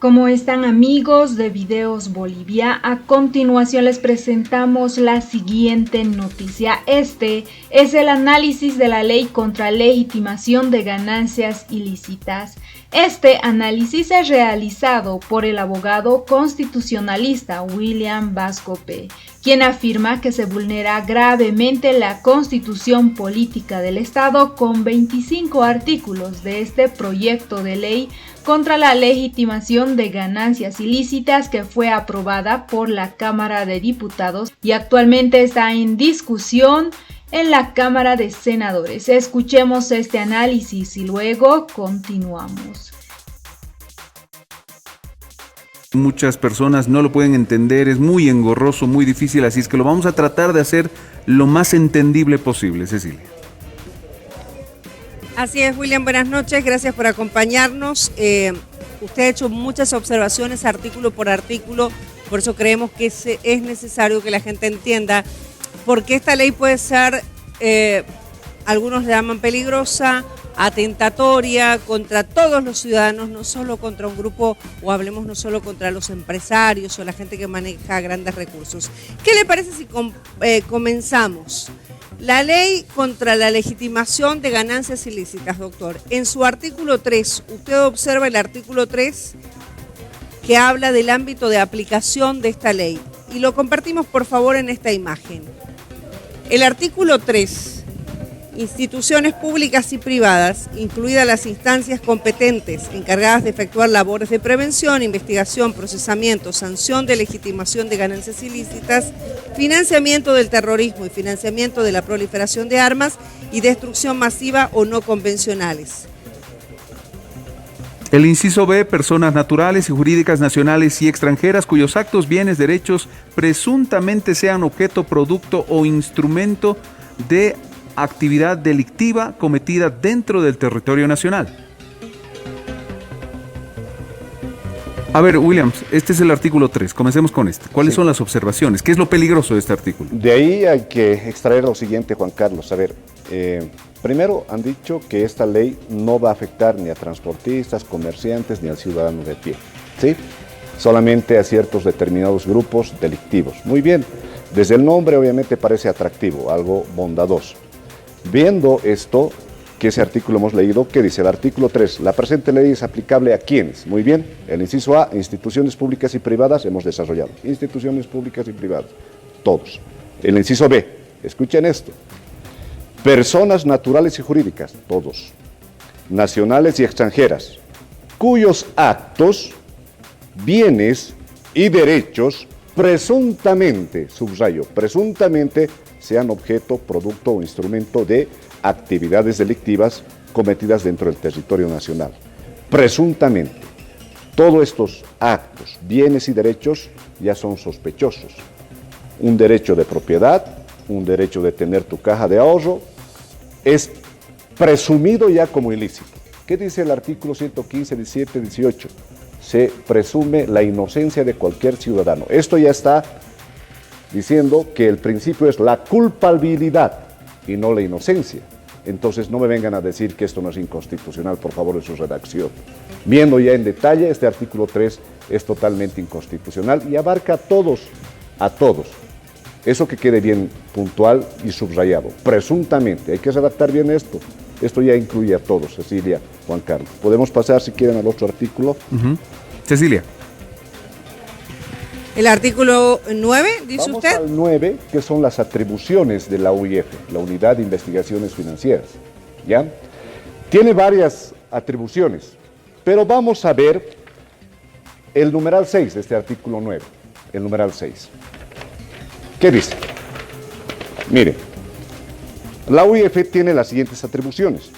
¿Cómo están, amigos de Videos Bolivia? A continuación les presentamos la siguiente noticia. Este es el análisis de la ley contra legitimación de ganancias ilícitas. Este análisis es realizado por el abogado constitucionalista William Vascope, quien afirma que se vulnera gravemente la Constitución Política del Estado con 25 artículos de este proyecto de ley contra la legitimación de ganancias ilícitas que fue aprobada por la Cámara de Diputados y actualmente está en discusión en la Cámara de Senadores. Escuchemos este análisis y luego continuamos. Muchas personas no lo pueden entender, es muy engorroso, muy difícil, así es que lo vamos a tratar de hacer lo más entendible posible, Cecilia. Así es, William, buenas noches, gracias por acompañarnos. Usted ha hecho muchas observaciones artículo por artículo, por eso creemos que es necesario que la gente entienda por qué esta ley puede ser, algunos le llaman peligrosa, atentatoria contra todos los ciudadanos, no solo contra un grupo, o hablemos no solo contra los empresarios o la gente que maneja grandes recursos. ¿Qué le parece si comenzamos? La ley contra la legitimación de ganancias ilícitas, doctor. En su artículo 3, usted observa el artículo 3 que habla del ámbito de aplicación de esta ley. Y lo compartimos, por favor, en esta imagen. El artículo 3, instituciones públicas y privadas, incluidas las instancias competentes encargadas de efectuar labores de prevención, investigación, procesamiento, sanción de legitimación de ganancias ilícitas, financiamiento del terrorismo y financiamiento de la proliferación de armas y destrucción masiva o no convencionales. El inciso B, personas naturales y jurídicas nacionales y extranjeras cuyos actos, bienes, derechos presuntamente sean objeto, producto o instrumento de actividad delictiva cometida dentro del territorio nacional. A ver, Williams, este es el artículo 3, comencemos con este. ¿Cuáles son las observaciones? ¿Qué es lo peligroso de este artículo? De ahí hay que extraer lo siguiente, Juan Carlos. A ver, primero han dicho que esta ley no va a afectar ni a transportistas, comerciantes, ni al ciudadano de pie, ¿sí? Solamente a ciertos determinados grupos delictivos. Muy bien, desde el nombre obviamente parece atractivo, algo bondadoso. Viendo esto, que ese artículo hemos leído, ¿qué dice? El artículo 3, la presente ley es aplicable a ¿quiénes? Muy bien, el inciso A, instituciones públicas y privadas, hemos desarrollado. Instituciones públicas y privadas, todos. El inciso B, escuchen esto, personas naturales y jurídicas, todos. Nacionales y extranjeras, cuyos actos, bienes y derechos presuntamente, subrayo, presuntamente sean objeto, producto o instrumento de actividades delictivas cometidas dentro del territorio nacional. Presuntamente, todos estos actos, bienes y derechos ya son sospechosos. Un derecho de propiedad, un derecho de tener tu caja de ahorro, es presumido ya como ilícito. ¿Qué dice el artículo 115, 17, 18? Se presume la inocencia de cualquier ciudadano. Esto ya está diciendo que el principio es la culpabilidad y no la inocencia. Entonces no me vengan a decir que esto no es inconstitucional, por favor, en su redacción. Viendo ya en detalle, este artículo 3 es totalmente inconstitucional y abarca a todos, a todos. Eso que quede bien puntual y subrayado. Presuntamente, hay que redactar bien esto. Esto ya incluye a todos, Cecilia, Juan Carlos. Podemos pasar, si quieren, al otro artículo. Cecilia. El artículo 9, dice Vamos usted. al 9, que son las atribuciones de la UIF, la Unidad de Investigaciones Financieras. ¿Ya? Tiene varias atribuciones, pero vamos a ver el numeral 6 de este artículo 9, el numeral 6. ¿Qué dice? Mire, la UIF tiene las siguientes atribuciones.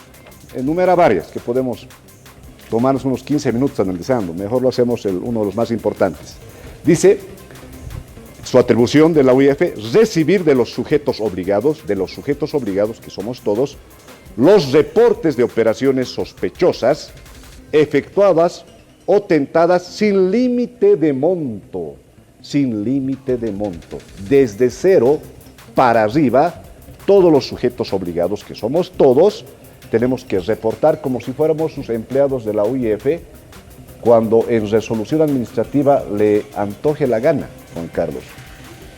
Enumera varias que podemos tomarnos unos 15 minutos analizando. Mejor lo hacemos uno de los más importantes. Dice, su atribución de la UIF, recibir de los sujetos obligados que somos todos, los reportes de operaciones sospechosas, efectuadas o tentadas sin límite de monto, desde 0 para arriba, todos los sujetos obligados que somos todos, tenemos que reportar como si fuéramos sus empleados de la UIF cuando en resolución administrativa le antoje la gana, Juan Carlos.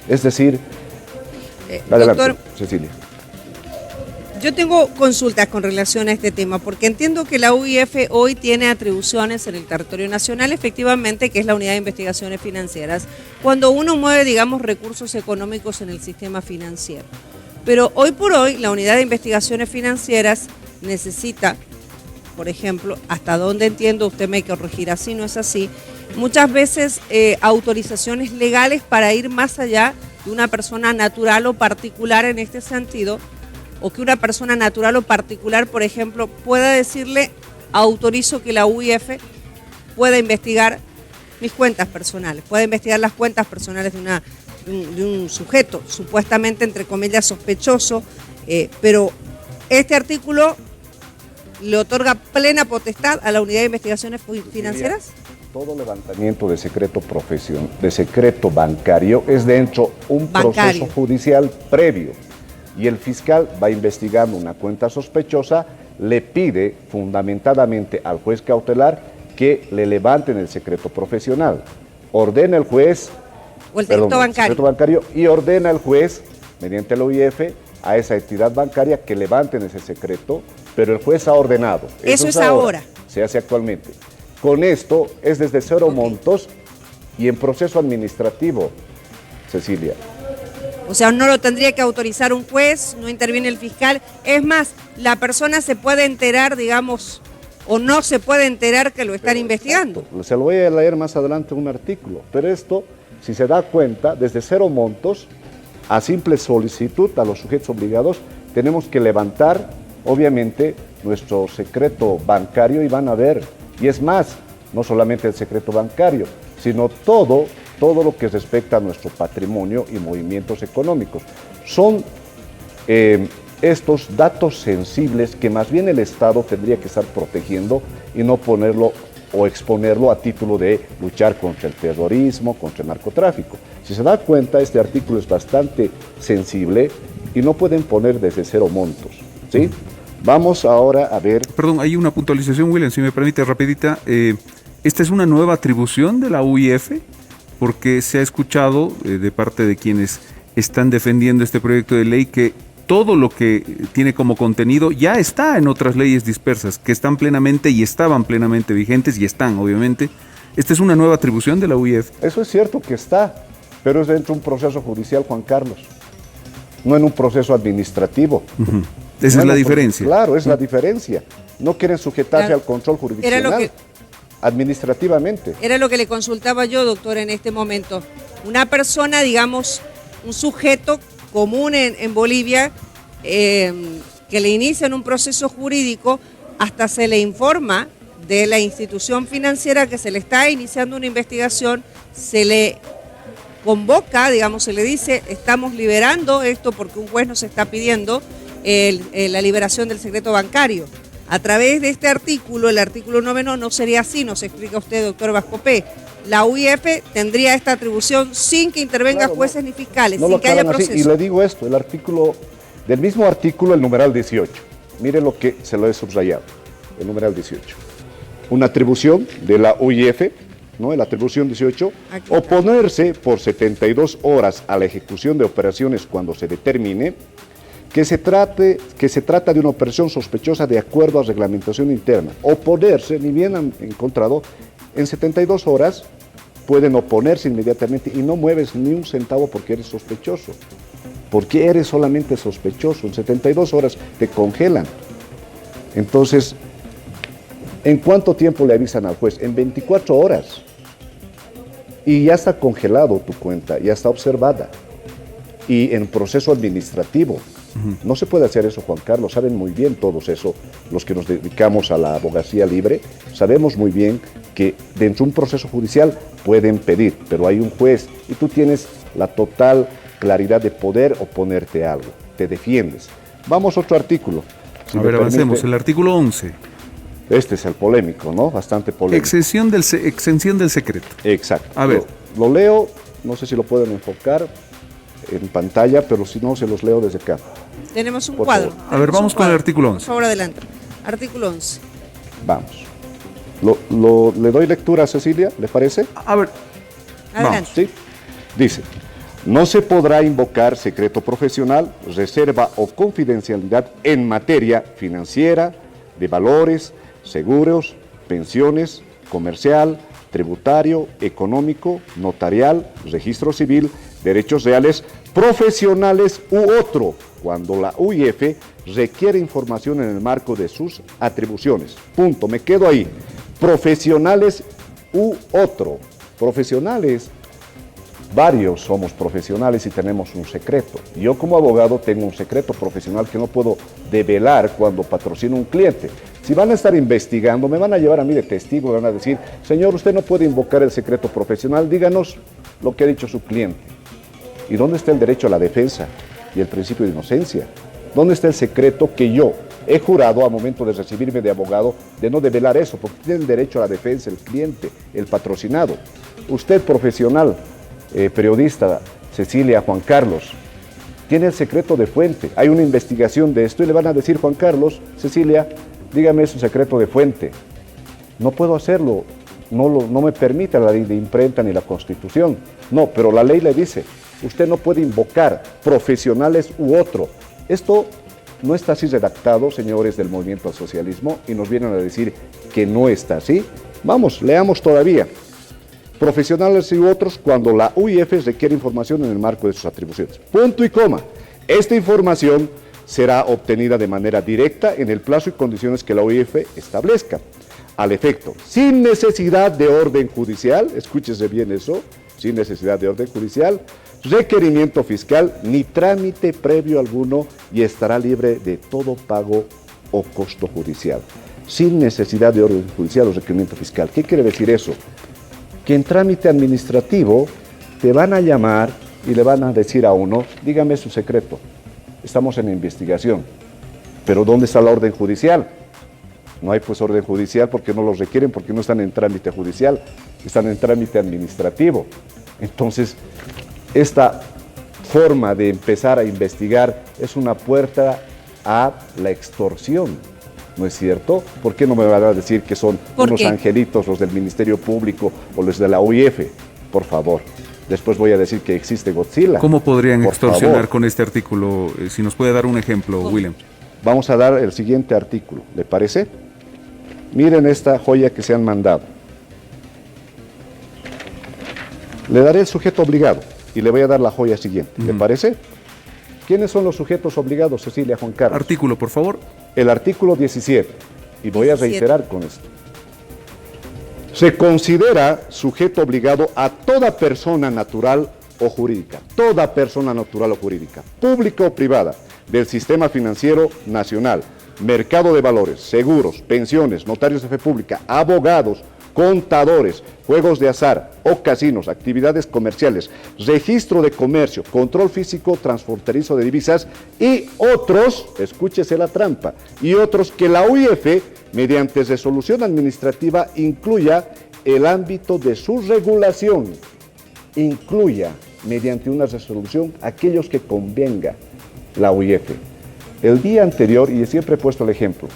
Es decir, adelante, doctor, Cecilia. yo tengo consultas con relación a este tema, porque entiendo que la UIF hoy tiene atribuciones en el territorio nacional, efectivamente, que es la Unidad de Investigaciones Financieras, cuando uno mueve, digamos, recursos económicos en el sistema financiero. Pero hoy por hoy, la Unidad de Investigaciones Financieras necesita, por ejemplo, hasta donde entiendo, usted me corregirá si no es así, muchas veces autorizaciones legales para ir más allá de una persona natural o particular en este sentido, o que una persona natural o particular, por ejemplo, pueda decirle, autorizo que la UIF pueda investigar mis cuentas personales, pueda investigar las cuentas personales de un sujeto, supuestamente, entre comillas, sospechoso, pero este artículo le otorga plena potestad a la Unidad de Investigaciones Financieras. Todo levantamiento de secreto de secreto bancario es dentro de un proceso judicial previo. Y el fiscal va investigando una cuenta sospechosa, le pide fundamentadamente al juez cautelar que le levanten el secreto profesional. Ordena el juez, o el secreto bancario, y ordena el juez, mediante la UIF, a esa entidad bancaria que levanten ese secreto, pero el juez ha ordenado. Eso es ahora. Se hace actualmente. Con esto es desde cero montos y en proceso administrativo, Cecilia. O sea, no lo tendría que autorizar un juez, no interviene el fiscal. Es más, la persona se puede enterar, digamos, o no se puede enterar que lo están investigando. Exacto. Se lo voy a leer más adelante un artículo. Pero esto, si se da cuenta, desde cero montos, a simple solicitud a los sujetos obligados, tenemos que levantar, obviamente, nuestro secreto bancario y van a ver. Y es más, no solamente el secreto bancario, sino todo lo que respecta a nuestro patrimonio y movimientos económicos. Son estos datos sensibles que más bien el Estado tendría que estar protegiendo y no ponerlo o exponerlo a título de luchar contra el terrorismo, contra el narcotráfico. Si se da cuenta, este artículo es bastante sensible y no pueden poner desde cero montos, ¿sí? Vamos ahora a ver... Perdón, hay una puntualización, William, si me permite, rapidita. ¿Esta es una nueva atribución de la UIF? Porque se ha escuchado de parte de quienes están defendiendo este proyecto de ley que todo lo que tiene como contenido ya está en otras leyes dispersas, que están plenamente y estaban plenamente vigentes y están, obviamente. ¿Esta es una nueva atribución de la UIF? Eso es cierto que está, pero es dentro de un proceso judicial, Juan Carlos, no en un proceso administrativo. Esa es la diferencia. Claro, es la diferencia. No quieren sujetarse al control jurisdiccional. Administrativamente. Era lo que le consultaba yo, doctor, en este momento. Una persona, digamos, un sujeto común en Bolivia, que le inicia en un proceso jurídico, hasta se le informa de la institución financiera que se le está iniciando una investigación, se le convoca, digamos, se le dice, estamos liberando esto porque un juez nos está pidiendo la liberación del secreto bancario. A través de este artículo, el artículo 9 no sería así, nos explica usted, doctor Vascopé. La UIF tendría esta atribución sin que intervengan jueces ni fiscales, sin que haya proceso. Así. Y le digo esto, el artículo, del mismo artículo, el numeral 18. Mire lo que se lo he subrayado, el numeral 18. Una atribución de la UIF, ¿no? La atribución 18, oponerse por 72 horas a la ejecución de operaciones cuando se determine que se trata de una operación sospechosa de acuerdo a reglamentación interna. Oponerse, ni bien han encontrado, en 72 horas pueden oponerse inmediatamente y no mueves ni un centavo porque eres sospechoso. Porque eres solamente sospechoso. En 72 horas te congelan. Entonces, ¿en cuánto tiempo le avisan al juez? En 24 horas. Y ya está congelado tu cuenta, ya está observada. Y en proceso administrativo. No se puede hacer eso, Juan Carlos, saben muy bien todos eso, los que nos dedicamos a la abogacía libre, sabemos muy bien que dentro de un proceso judicial pueden pedir, pero hay un juez y tú tienes la total claridad de poder oponerte a algo, te defiendes. Vamos a otro artículo. Si avancemos, el artículo 11. Este es el polémico, ¿no? Bastante polémico. Exención del secreto. Exacto. A ver. Lo leo, no sé si lo pueden enfocar en pantalla, pero si no, se los leo desde acá. Tenemos un cuadro. A ver, vamos con el artículo 11. Por favor, adelante. Artículo 11. Vamos. ¿Le doy lectura a Cecilia? ¿Le parece? A ver, Adelante. ¿Sí? Dice, no se podrá invocar secreto profesional, reserva o confidencialidad en materia financiera, de valores, seguros, pensiones, comercial, tributario, económico, notarial, registro civil, derechos reales, profesionales u otro, cuando la UIF requiere información en el marco de sus atribuciones. Punto, me quedo ahí. Profesionales u otro. Profesionales, varios somos profesionales y tenemos un secreto. Yo como abogado tengo un secreto profesional que no puedo develar cuando patrocino un cliente. Si van a estar investigando, me van a llevar a mí de testigo, me van a decir, señor, usted no puede invocar el secreto profesional, díganos lo que ha dicho su cliente. ¿Y dónde está el derecho a la defensa y el principio de inocencia? ¿Dónde está el secreto que yo he jurado al momento de recibirme de abogado de no develar eso? Porque tiene el derecho a la defensa el cliente, el patrocinado. Usted, profesional, periodista, Cecilia, Juan Carlos, tiene el secreto de fuente. Hay una investigación de esto y le van a decir, Juan Carlos, Cecilia, dígame su secreto de fuente. No puedo hacerlo, no me permite la ley de imprenta ni la Constitución. No, pero la ley le dice, usted no puede invocar profesionales u otro. Esto no está así redactado, señores del movimiento al socialismo, y nos vienen a decir que no está así. Vamos, leamos todavía. Profesionales y otros cuando la UIF requiere información en el marco de sus atribuciones. Punto y coma. Esta información será obtenida de manera directa en el plazo y condiciones que la UIF establezca. Al efecto, sin necesidad de orden judicial, escúchese bien eso, sin necesidad de orden judicial, requerimiento fiscal ni trámite previo alguno y estará libre de todo pago o costo judicial. Sin necesidad de orden judicial o requerimiento fiscal. ¿Qué quiere decir eso? Que en trámite administrativo te van a llamar y le van a decir a uno, dígame su secreto, estamos en investigación, pero ¿dónde está la orden judicial? No hay pues orden judicial porque no los requieren, porque no están en trámite judicial, están en trámite administrativo. Entonces, esta forma de empezar a investigar es una puerta a la extorsión, ¿no es cierto? ¿Por qué no me van a decir que son unos angelitos los del Ministerio Público o los de la UIF? Por favor. Después voy a decir que existe Godzilla. ¿Cómo podrían extorsionar con este artículo? Si nos puede dar un ejemplo, William. Vamos a dar el siguiente artículo, ¿le parece? Miren esta joya que se han mandado. Le daré el sujeto obligado y le voy a dar la joya siguiente, ¿le parece? ¿Quiénes son los sujetos obligados, Cecilia, Juan Carlos? Artículo, por favor. El artículo 17, y voy a reiterar con esto. Se considera sujeto obligado a toda persona natural o jurídica, pública o privada, del sistema financiero nacional, mercado de valores, seguros, pensiones, notarios de fe pública, abogados, contadores, juegos de azar o casinos, actividades comerciales, registro de comercio, control físico transfronterizo de divisas y otros, escúchese la trampa, y otros que la UIF, mediante resolución administrativa, incluya el ámbito de su regulación, incluya mediante una resolución aquellos que convenga la UIF. El día anterior, y siempre he puesto el ejemplo,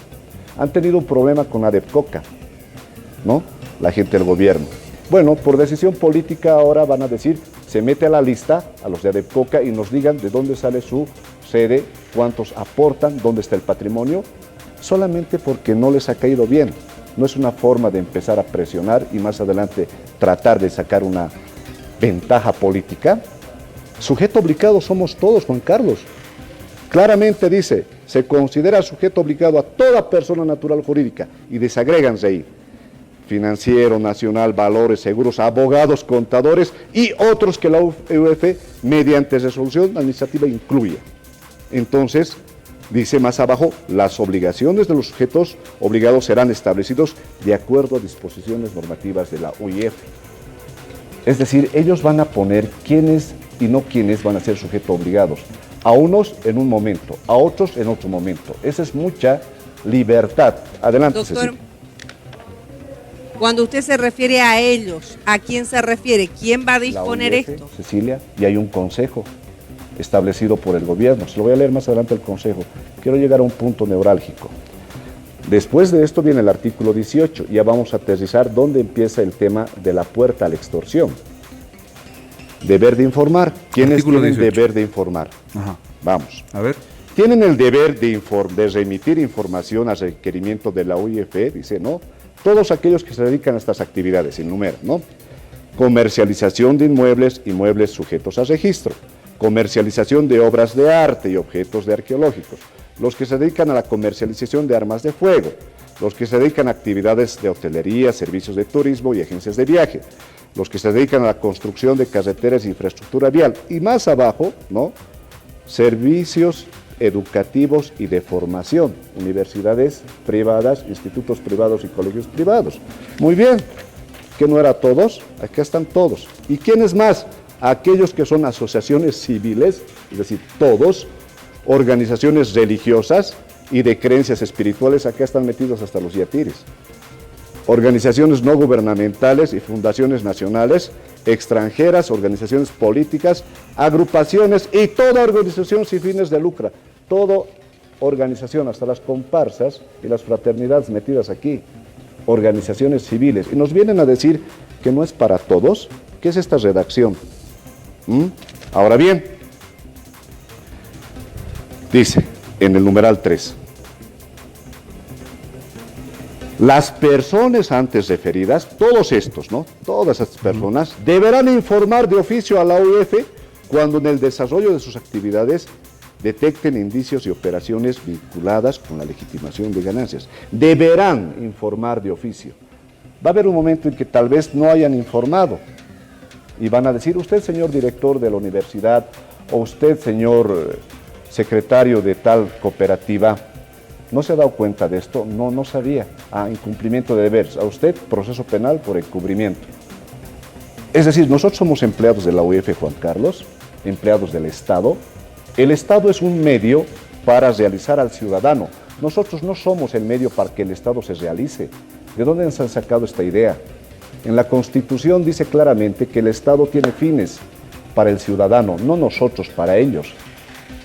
han tenido un problema con ADEPCOCA, ¿no? La gente del gobierno. Bueno, por decisión política ahora van a decir, se mete a la lista a los de ADEPCOCA y nos digan de dónde sale su sede, cuántos aportan, dónde está el patrimonio, solamente porque no les ha caído bien. No es una forma de empezar a presionar y más adelante tratar de sacar una ventaja política. Sujeto obligado somos todos, Juan Carlos. Claramente dice, se considera sujeto obligado a toda persona natural jurídica y desagréganse ahí. Financiero, nacional, valores, seguros, abogados, contadores y otros que la UIF mediante resolución administrativa incluya. Entonces, dice más abajo, las obligaciones de los sujetos obligados serán establecidos de acuerdo a disposiciones normativas de la UIF. Es decir, ellos van a poner quiénes y no quiénes van a ser sujetos obligados. A unos en un momento, a otros en otro momento. Esa es mucha libertad. Adelante, doctor, Cecilia. Cuando usted se refiere a ellos, ¿a quién se refiere? ¿Quién va a disponer UIF, esto? Cecilia, y hay un consejo establecido por el gobierno. Se lo voy a leer más adelante el consejo. Quiero llegar a un punto neurálgico. Después de esto viene el artículo 18. Ya vamos a aterrizar dónde empieza el tema de la puerta a la extorsión. Deber de informar. ¿Quiénes Artículo tienen 18. deber de informar? Ajá. Vamos. A ver. Tienen el deber de remitir información a requerimiento de la OIF, dice, ¿no? Todos aquellos que se dedican a estas actividades, enumera, ¿no? Comercialización de inmuebles, inmuebles sujetos a registro. Comercialización de obras de arte y objetos de arqueológicos. Los que se dedican a la comercialización de armas de fuego. Los que se dedican a actividades de hotelería, servicios de turismo y agencias de viaje. Los que se dedican a la construcción de carreteras e infraestructura vial. Y más abajo, ¿no? Servicios educativos y de formación, universidades privadas, institutos privados y colegios privados. Muy bien, ¿que no era todos? Acá están todos. ¿Y quiénes más? Aquellos que son asociaciones civiles, es decir, todos, organizaciones religiosas y de creencias espirituales, acá están metidos hasta los yatiris. Organizaciones no gubernamentales y fundaciones nacionales, extranjeras, organizaciones políticas, agrupaciones y toda organización sin fines de lucro. Toda organización, hasta las comparsas y las fraternidades metidas aquí, organizaciones civiles. Y nos vienen a decir que no es para todos. ¿Qué es esta redacción? Ahora bien, dice en el numeral 3, las personas antes referidas, todos estos, ¿no? Todas estas personas deberán informar de oficio a la OIF cuando en el desarrollo de sus actividades detecten indicios y operaciones vinculadas con la legitimación de ganancias. Deberán informar de oficio. Va a haber un momento en que tal vez no hayan informado y van a decir, usted señor director de la universidad o usted señor secretario de tal cooperativa, ¿no se ha dado cuenta de esto? No, no sabía. Incumplimiento de deberes. A usted, proceso penal por encubrimiento. Es decir, nosotros somos empleados de la UEF, Juan Carlos, empleados del Estado. El Estado es un medio para realizar al ciudadano. Nosotros no somos el medio para que el Estado se realice. ¿De dónde se han sacado esta idea? En la Constitución dice claramente que el Estado tiene fines para el ciudadano, no nosotros para ellos.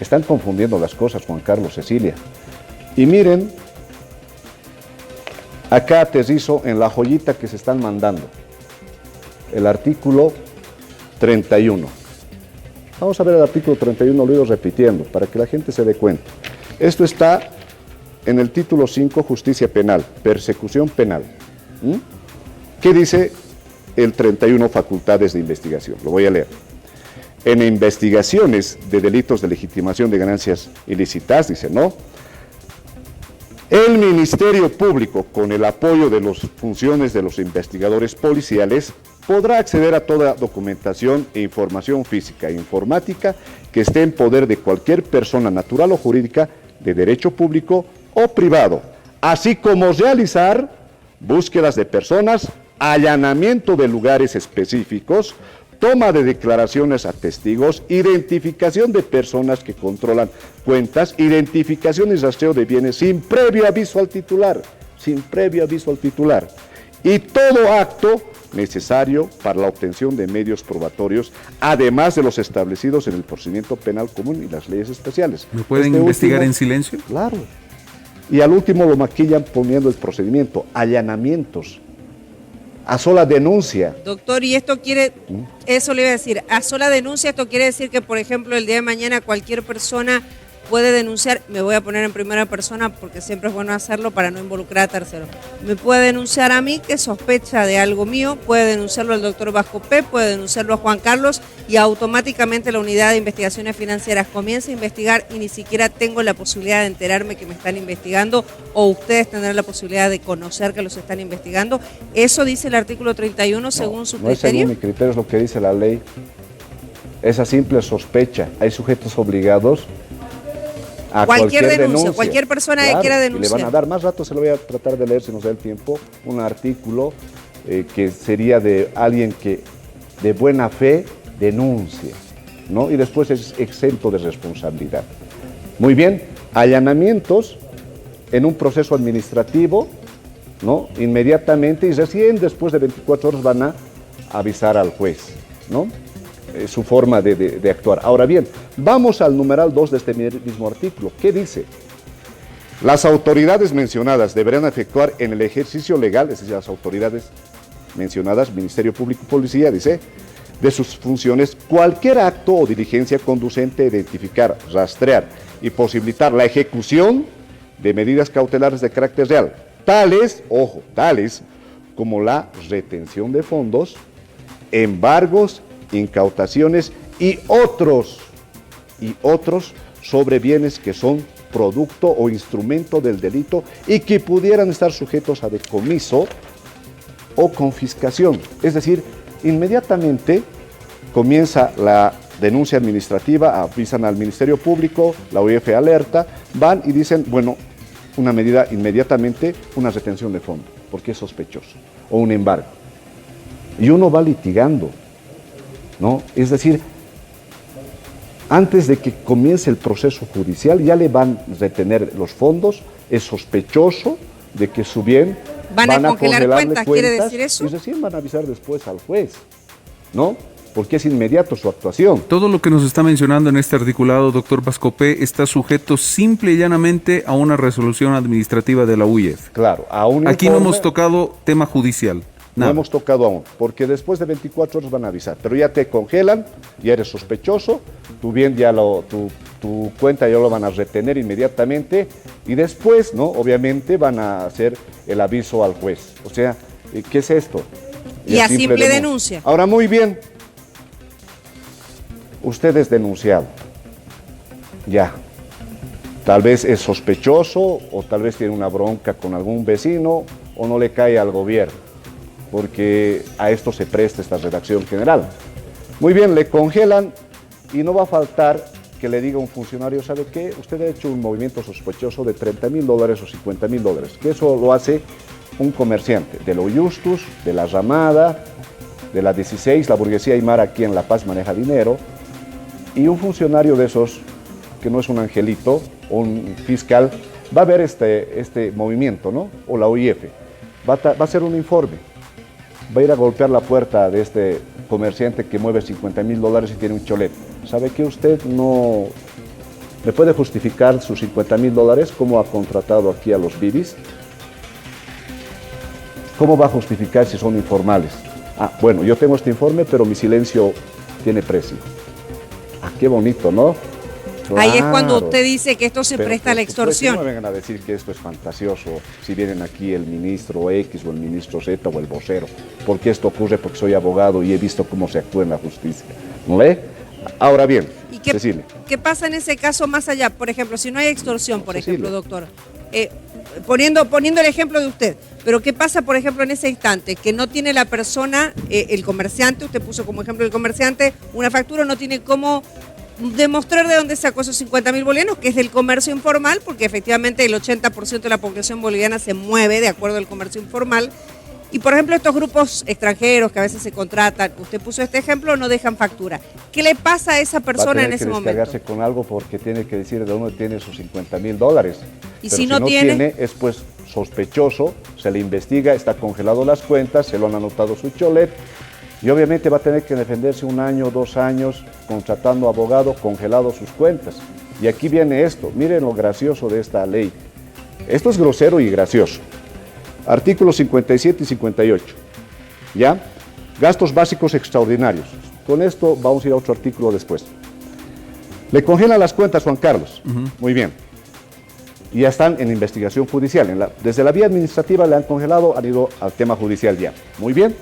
Están confundiendo las cosas, Juan Carlos, Cecilia. Y miren, acá aterrizo en la joyita que se están mandando. El artículo 31. Vamos a ver el artículo 31, lo he ido repitiendo, para que la gente se dé cuenta. Esto está en el título 5, Justicia Penal, Persecución Penal. ¿Qué dice el 31, Facultades de Investigación? Lo voy a leer. En investigaciones de delitos de legitimación de ganancias ilícitas, dice, ¿no? El Ministerio Público, con el apoyo de las funciones de los investigadores policiales, podrá acceder a toda documentación e información física e informática que esté en poder de cualquier persona natural o jurídica de derecho público o privado, así como realizar búsquedas de personas, allanamiento de lugares específicos, toma de declaraciones a testigos, identificación de personas que controlan cuentas, identificación y rastreo de bienes sin previo aviso al titular, y todo acto necesario para la obtención de medios probatorios, además de los establecidos en el procedimiento penal común y las leyes especiales. ¿Me pueden investigar en silencio? Claro. Y al último lo maquillan poniendo el procedimiento, allanamientos, a sola denuncia. Doctor, y esto quiere, eso le iba a decir, a sola denuncia, esto quiere decir que, por ejemplo, el día de mañana cualquier persona puede denunciar, me voy a poner en primera persona porque siempre es bueno hacerlo para no involucrar a terceros. Me puede denunciar a mí que sospecha de algo mío, puede denunciarlo al doctor Vasco P, puede denunciarlo a Juan Carlos y automáticamente la unidad de investigaciones financieras comienza a investigar y ni siquiera tengo la posibilidad de enterarme que me están investigando o ustedes tendrán la posibilidad de conocer que los están investigando. Eso dice el artículo 31 según su criterio. No es según mi criterio, es lo que dice la ley. Esa simple sospecha. Hay sujetos obligados a cualquier denuncia, cualquier persona que quiera denunciar. Y le van a dar, más rato se lo voy a tratar de leer si nos da el tiempo, un artículo que sería de alguien que de buena fe denuncia, ¿no? Y después es exento de responsabilidad. Muy bien, allanamientos en un proceso administrativo, ¿no? Inmediatamente y recién después de 24 horas van a avisar al juez, ¿no? Su forma de actuar. Ahora bien, vamos al numeral 2 de este mismo artículo. ¿Qué dice? Las autoridades mencionadas deberán efectuar en el ejercicio legal, es decir, las autoridades mencionadas, Ministerio Público y Policía, dice, de sus funciones, cualquier acto o diligencia conducente a identificar, rastrear y posibilitar la ejecución de medidas cautelares de carácter real, tales, ojo, tales como la retención de fondos, embargos, incautaciones y otros sobre bienes que son producto o instrumento del delito y que pudieran estar sujetos a decomiso o confiscación. Es decir, inmediatamente comienza la denuncia administrativa, avisan al Ministerio Público, la OIF alerta, van y dicen, bueno, una medida inmediatamente, una retención de fondo, porque es sospechoso, o un embargo. Y uno va litigando, ¿no? Es decir, antes de que comience el proceso judicial, ya le van a retener los fondos, es sospechoso de que su bien van a congelar cuentas, ¿quiere decir eso? Y recién van a avisar después al juez, ¿no? Porque es inmediato su actuación. Todo lo que nos está mencionando en este articulado, doctor Bascopé, está sujeto simple y llanamente a una resolución administrativa de la UIF. Claro, a un Aquí no hemos tocado tema judicial. No hemos tocado aún, porque después de 24 horas van a avisar, pero ya te congelan, ya eres sospechoso, tu bien ya tu cuenta ya lo van a retener inmediatamente y después, ¿no? Obviamente van a hacer el aviso al juez. O sea, ¿qué es esto? Y a simple denuncia. Ahora, muy bien, usted es denunciado, ya, tal vez es sospechoso o tal vez tiene una bronca con algún vecino o no le cae al gobierno, porque a esto se presta esta redacción general. Muy bien, le congelan y no va a faltar que le diga a un funcionario, ¿sabe qué? Usted ha hecho un movimiento sospechoso de $30,000 o $50,000, que eso lo hace un comerciante de lo Justus, de la Ramada, de la 16, la burguesía aymara aquí en La Paz maneja dinero, y un funcionario de esos, que no es un angelito, o un fiscal, va a ver este movimiento, ¿no? O la OIF, va a hacer un informe, va a ir a golpear la puerta de este comerciante que mueve $50,000 y tiene un cholet. ¿Sabe que usted no me puede justificar sus $50,000? ¿Cómo ha contratado aquí a los bibis? ¿Cómo va a justificar si son informales? Ah, bueno, yo tengo este informe, pero mi silencio tiene precio. Ah, qué bonito, ¿no? Claro. Ahí es cuando usted dice que esto se presta a la extorsión. No me vengan a decir que esto es fantasioso, si vienen aquí el ministro X o el ministro Z o el vocero, porque esto ocurre porque soy abogado y he visto cómo se actúa en la justicia, ¿no ve? Ahora bien, ¿y qué pasa en ese caso más allá? Por ejemplo, si no hay extorsión, por ejemplo, doctor, poniendo el ejemplo de usted, pero ¿qué pasa, por ejemplo, en ese instante? Que no tiene la persona, el comerciante, usted puso como ejemplo el comerciante, una factura, no tiene cómo demostrar de dónde sacó esos 50.000 bolivianos, que es del comercio informal, porque efectivamente el 80% de la población boliviana se mueve de acuerdo al comercio informal. Y por ejemplo, estos grupos extranjeros que a veces se contratan, usted puso este ejemplo, no dejan factura. ¿Qué le pasa a esa persona en ese momento? Va a tener que descargarse con algo porque tiene que decir de dónde tiene sus $50,000. Y si no tiene, es pues sospechoso, se le investiga, está congelado las cuentas, se lo han anotado su cholet, y obviamente va a tener que defenderse 1 año, 2 años, contratando abogado, congelado sus cuentas. Y aquí viene esto, miren lo gracioso de esta ley. Esto es grosero y gracioso. Artículos 57 y 58, ¿ya? Gastos básicos extraordinarios. Con esto vamos a ir a otro artículo después. Le congelan las cuentas, Juan Carlos. Muy bien. Y ya están en investigación judicial. Desde la vía administrativa le han congelado, han ido al tema judicial ya. Muy bien.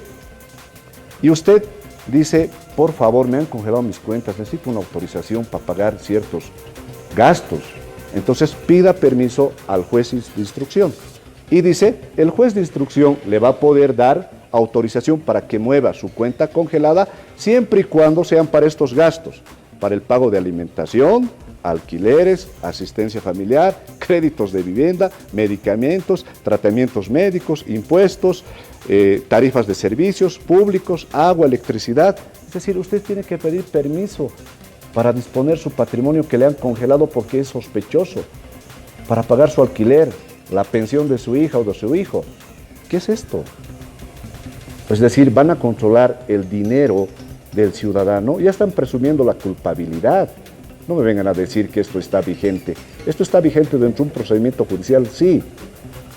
Y usted dice, por favor, me han congelado mis cuentas, necesito una autorización para pagar ciertos gastos. Entonces pida permiso al juez de instrucción. Y dice, el juez de instrucción le va a poder dar autorización para que mueva su cuenta congelada siempre y cuando sean para estos gastos, para el pago de alimentación, alquileres, asistencia familiar, créditos de vivienda, medicamentos, tratamientos médicos, impuestos, tarifas de servicios públicos, agua, electricidad. Es decir, usted tiene que pedir permiso para disponer su patrimonio que le han congelado porque es sospechoso, para pagar su alquiler, la pensión de su hija o de su hijo. ¿Qué es esto? Es decir, van a controlar el dinero del ciudadano, ya están presumiendo la culpabilidad. No me vengan a decir que esto está vigente. Esto está vigente dentro de un procedimiento judicial, sí,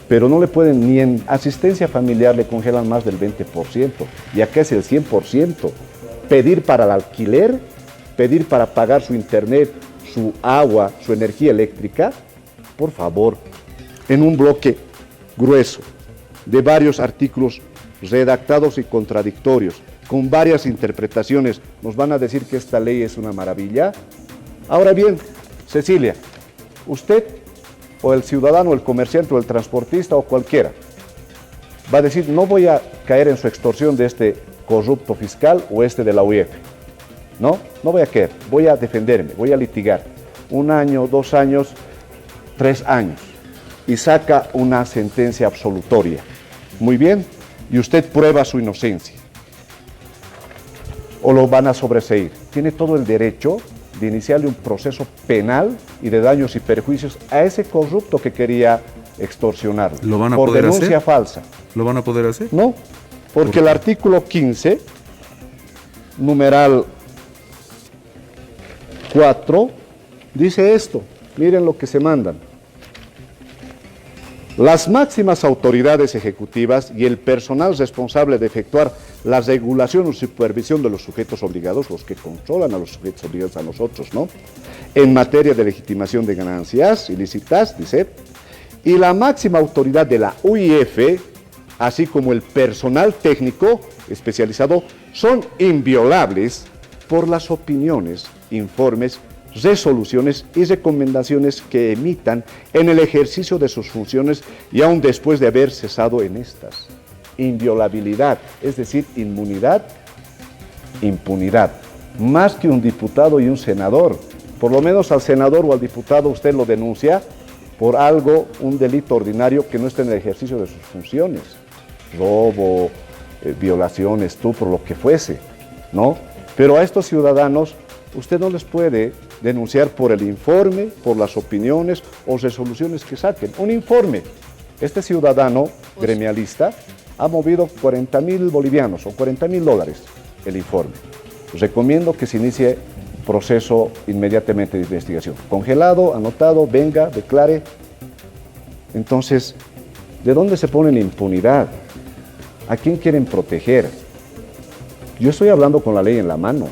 pero no le pueden, ni en asistencia familiar le congelan más del 20%, y acá es el 100%. Pedir para el alquiler, pedir para pagar su internet, su agua, su energía eléctrica, por favor, en un bloque grueso de varios artículos redactados y contradictorios, con varias interpretaciones, nos van a decir que esta ley es una maravilla. Ahora bien, Cecilia, usted o el ciudadano, el comerciante o el transportista o cualquiera va a decir, no voy a caer en su extorsión de este corrupto fiscal o este de la UIF. No voy a caer, voy a defenderme, voy a litigar 1 año, 2 años, 3 años y saca una sentencia absolutoria. Muy bien, y usted prueba su inocencia o lo van a sobreseír. Tiene todo el derecho de iniciarle un proceso penal y de daños y perjuicios a ese corrupto que quería extorsionarlo. ¿Lo van a por poder denuncia hacer? falsa. ¿Lo van a poder hacer? No, porque el artículo 15, numeral 4, dice esto. Miren lo que se mandan. Las máximas autoridades ejecutivas y el personal responsable de efectuar la regulación o supervisión de los sujetos obligados, los que controlan a los sujetos obligados, a nosotros, ¿no? En materia de legitimación de ganancias ilícitas, dice, y la máxima autoridad de la UIF, así como el personal técnico especializado, son inviolables por las opiniones, informes, resoluciones y recomendaciones que emitan en el ejercicio de sus funciones y aún después de haber cesado en estas. Inviolabilidad, es decir, inmunidad, impunidad, más que un diputado y un senador. Por lo menos al senador o al diputado usted lo denuncia por algo, un delito ordinario que no esté en el ejercicio de sus funciones, robo, violación, estupro, lo que fuese, ¿no? Pero a estos ciudadanos usted no les puede denunciar por el informe, por las opiniones o resoluciones que saquen. Un informe. Este ciudadano gremialista ha movido 40.000 bolivianos o $40.000 el informe. Recomiendo que se inicie proceso inmediatamente de investigación. Congelado, anotado, venga, declare. Entonces, ¿de dónde se pone la impunidad? ¿A quién quieren proteger? Yo estoy hablando con la ley en la mano.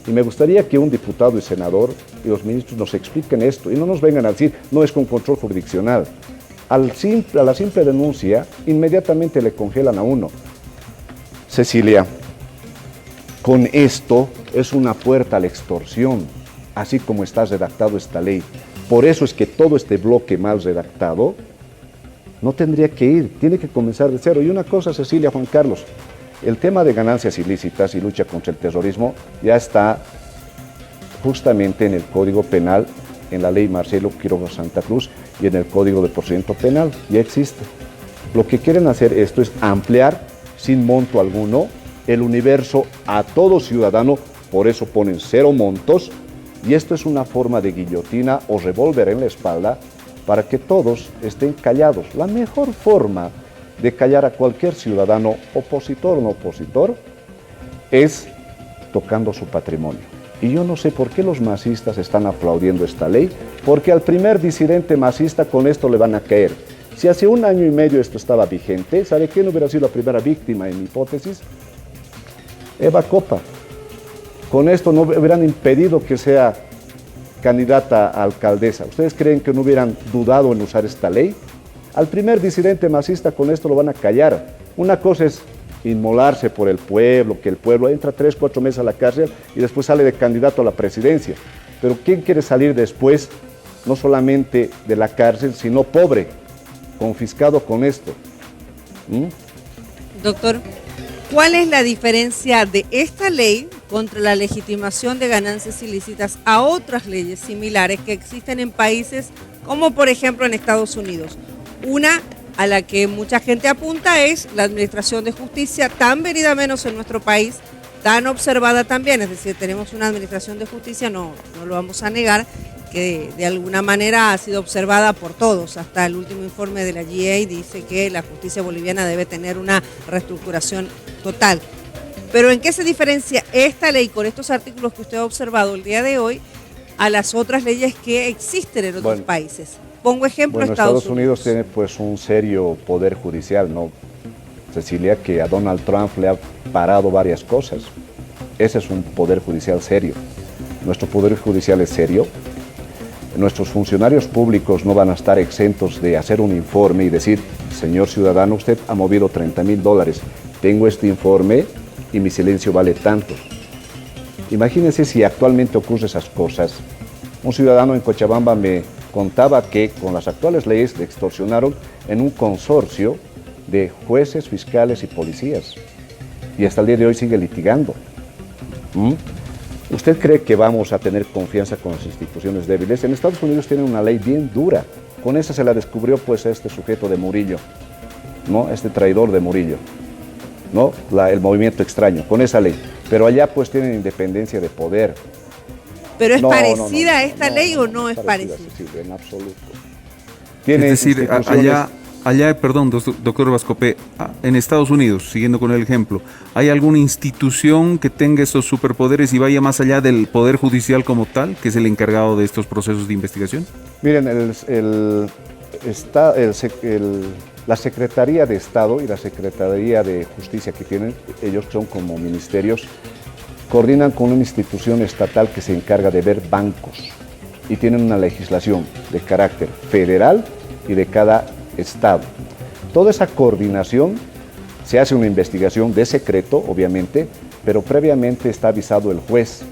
Y me gustaría que un diputado y senador y los ministros nos expliquen esto y no nos vengan a decir, no es con control jurisdiccional. A la simple denuncia, inmediatamente le congelan a uno. Cecilia, con esto es una puerta a la extorsión, así como está redactado esta ley. Por eso es que todo este bloque mal redactado no tendría que ir, tiene que comenzar de cero. Y una cosa, Cecilia, Juan Carlos, el tema de ganancias ilícitas y lucha contra el terrorismo ya está justamente en el Código Penal, en la ley Marcelo Quiroga Santa Cruz y en el Código de Procedimiento Penal, ya existe. Lo que quieren hacer esto es ampliar sin monto alguno el universo a todo ciudadano, por eso ponen 0 montos, y esto es una forma de guillotina o revólver en la espalda para que todos estén callados. La mejor forma de callar a cualquier ciudadano, opositor o no opositor, es tocando su patrimonio. Y yo no sé por qué los masistas están aplaudiendo esta ley, porque al primer disidente masista con esto le van a caer. Si hace 1 año y medio esto estaba vigente, ¿sabe quién hubiera sido la primera víctima en mi hipótesis? Eva Copa. Con esto no hubieran impedido que sea candidata a alcaldesa. ¿Ustedes creen que no hubieran dudado en usar esta ley? Al primer disidente masista con esto lo van a callar. Una cosa es inmolarse por el pueblo, que el pueblo entra 3, 4 meses a la cárcel y después sale de candidato a la presidencia. Pero ¿quién quiere salir después, no solamente de la cárcel, sino pobre, confiscado con esto? Doctor, ¿cuál es la diferencia de esta ley contra la legitimación de ganancias ilícitas a otras leyes similares que existen en países como por ejemplo en Estados Unidos? Una a la que mucha gente apunta es la administración de justicia, tan venida menos en nuestro país, tan observada también, es decir, tenemos una administración de justicia, no lo vamos a negar, que de alguna manera ha sido observada por todos. Hasta el último informe de la GA dice que la justicia boliviana debe tener una reestructuración total. Pero ¿en qué se diferencia esta ley con estos artículos que usted ha observado el día de hoy a las otras leyes que existen en otros países. Pongo ejemplo Estados Unidos tiene pues un serio poder judicial, ¿no, Cecilia? Que a Donald Trump le ha parado varias cosas. Ese es un poder judicial serio. Nuestro poder judicial es serio. Nuestros funcionarios públicos no van a estar exentos de hacer un informe y decir, señor ciudadano, usted ha movido $30,000, tengo este informe y mi silencio vale tanto. Imagínense si actualmente ocurren esas cosas. Un ciudadano en Cochabamba me contaba que con las actuales leyes le extorsionaron en un consorcio de jueces, fiscales y policías. Y hasta el día de hoy sigue litigando. ¿Usted cree que vamos a tener confianza con las instituciones débiles? En Estados Unidos tienen una ley bien dura. Con esa se la descubrió pues este sujeto de Murillo, ¿no? Este traidor de Murillo, ¿no? El movimiento extraño, con esa ley. Pero allá pues tienen independencia de poder. ¿Pero es parecida a esta ley o no es parecida? Sí, en absoluto. Es decir, allá, perdón, doctor Bascopé, en Estados Unidos, siguiendo con el ejemplo, ¿hay alguna institución que tenga esos superpoderes y vaya más allá del Poder Judicial como tal, que es el encargado de estos procesos de investigación? Miren, la Secretaría de Estado y la Secretaría de Justicia que tienen, ellos son como ministerios, coordinan con una institución estatal que se encarga de ver bancos y tienen una legislación de carácter federal y de cada estado. Toda esa coordinación, se hace una investigación de secreto, obviamente, pero previamente está avisado el juez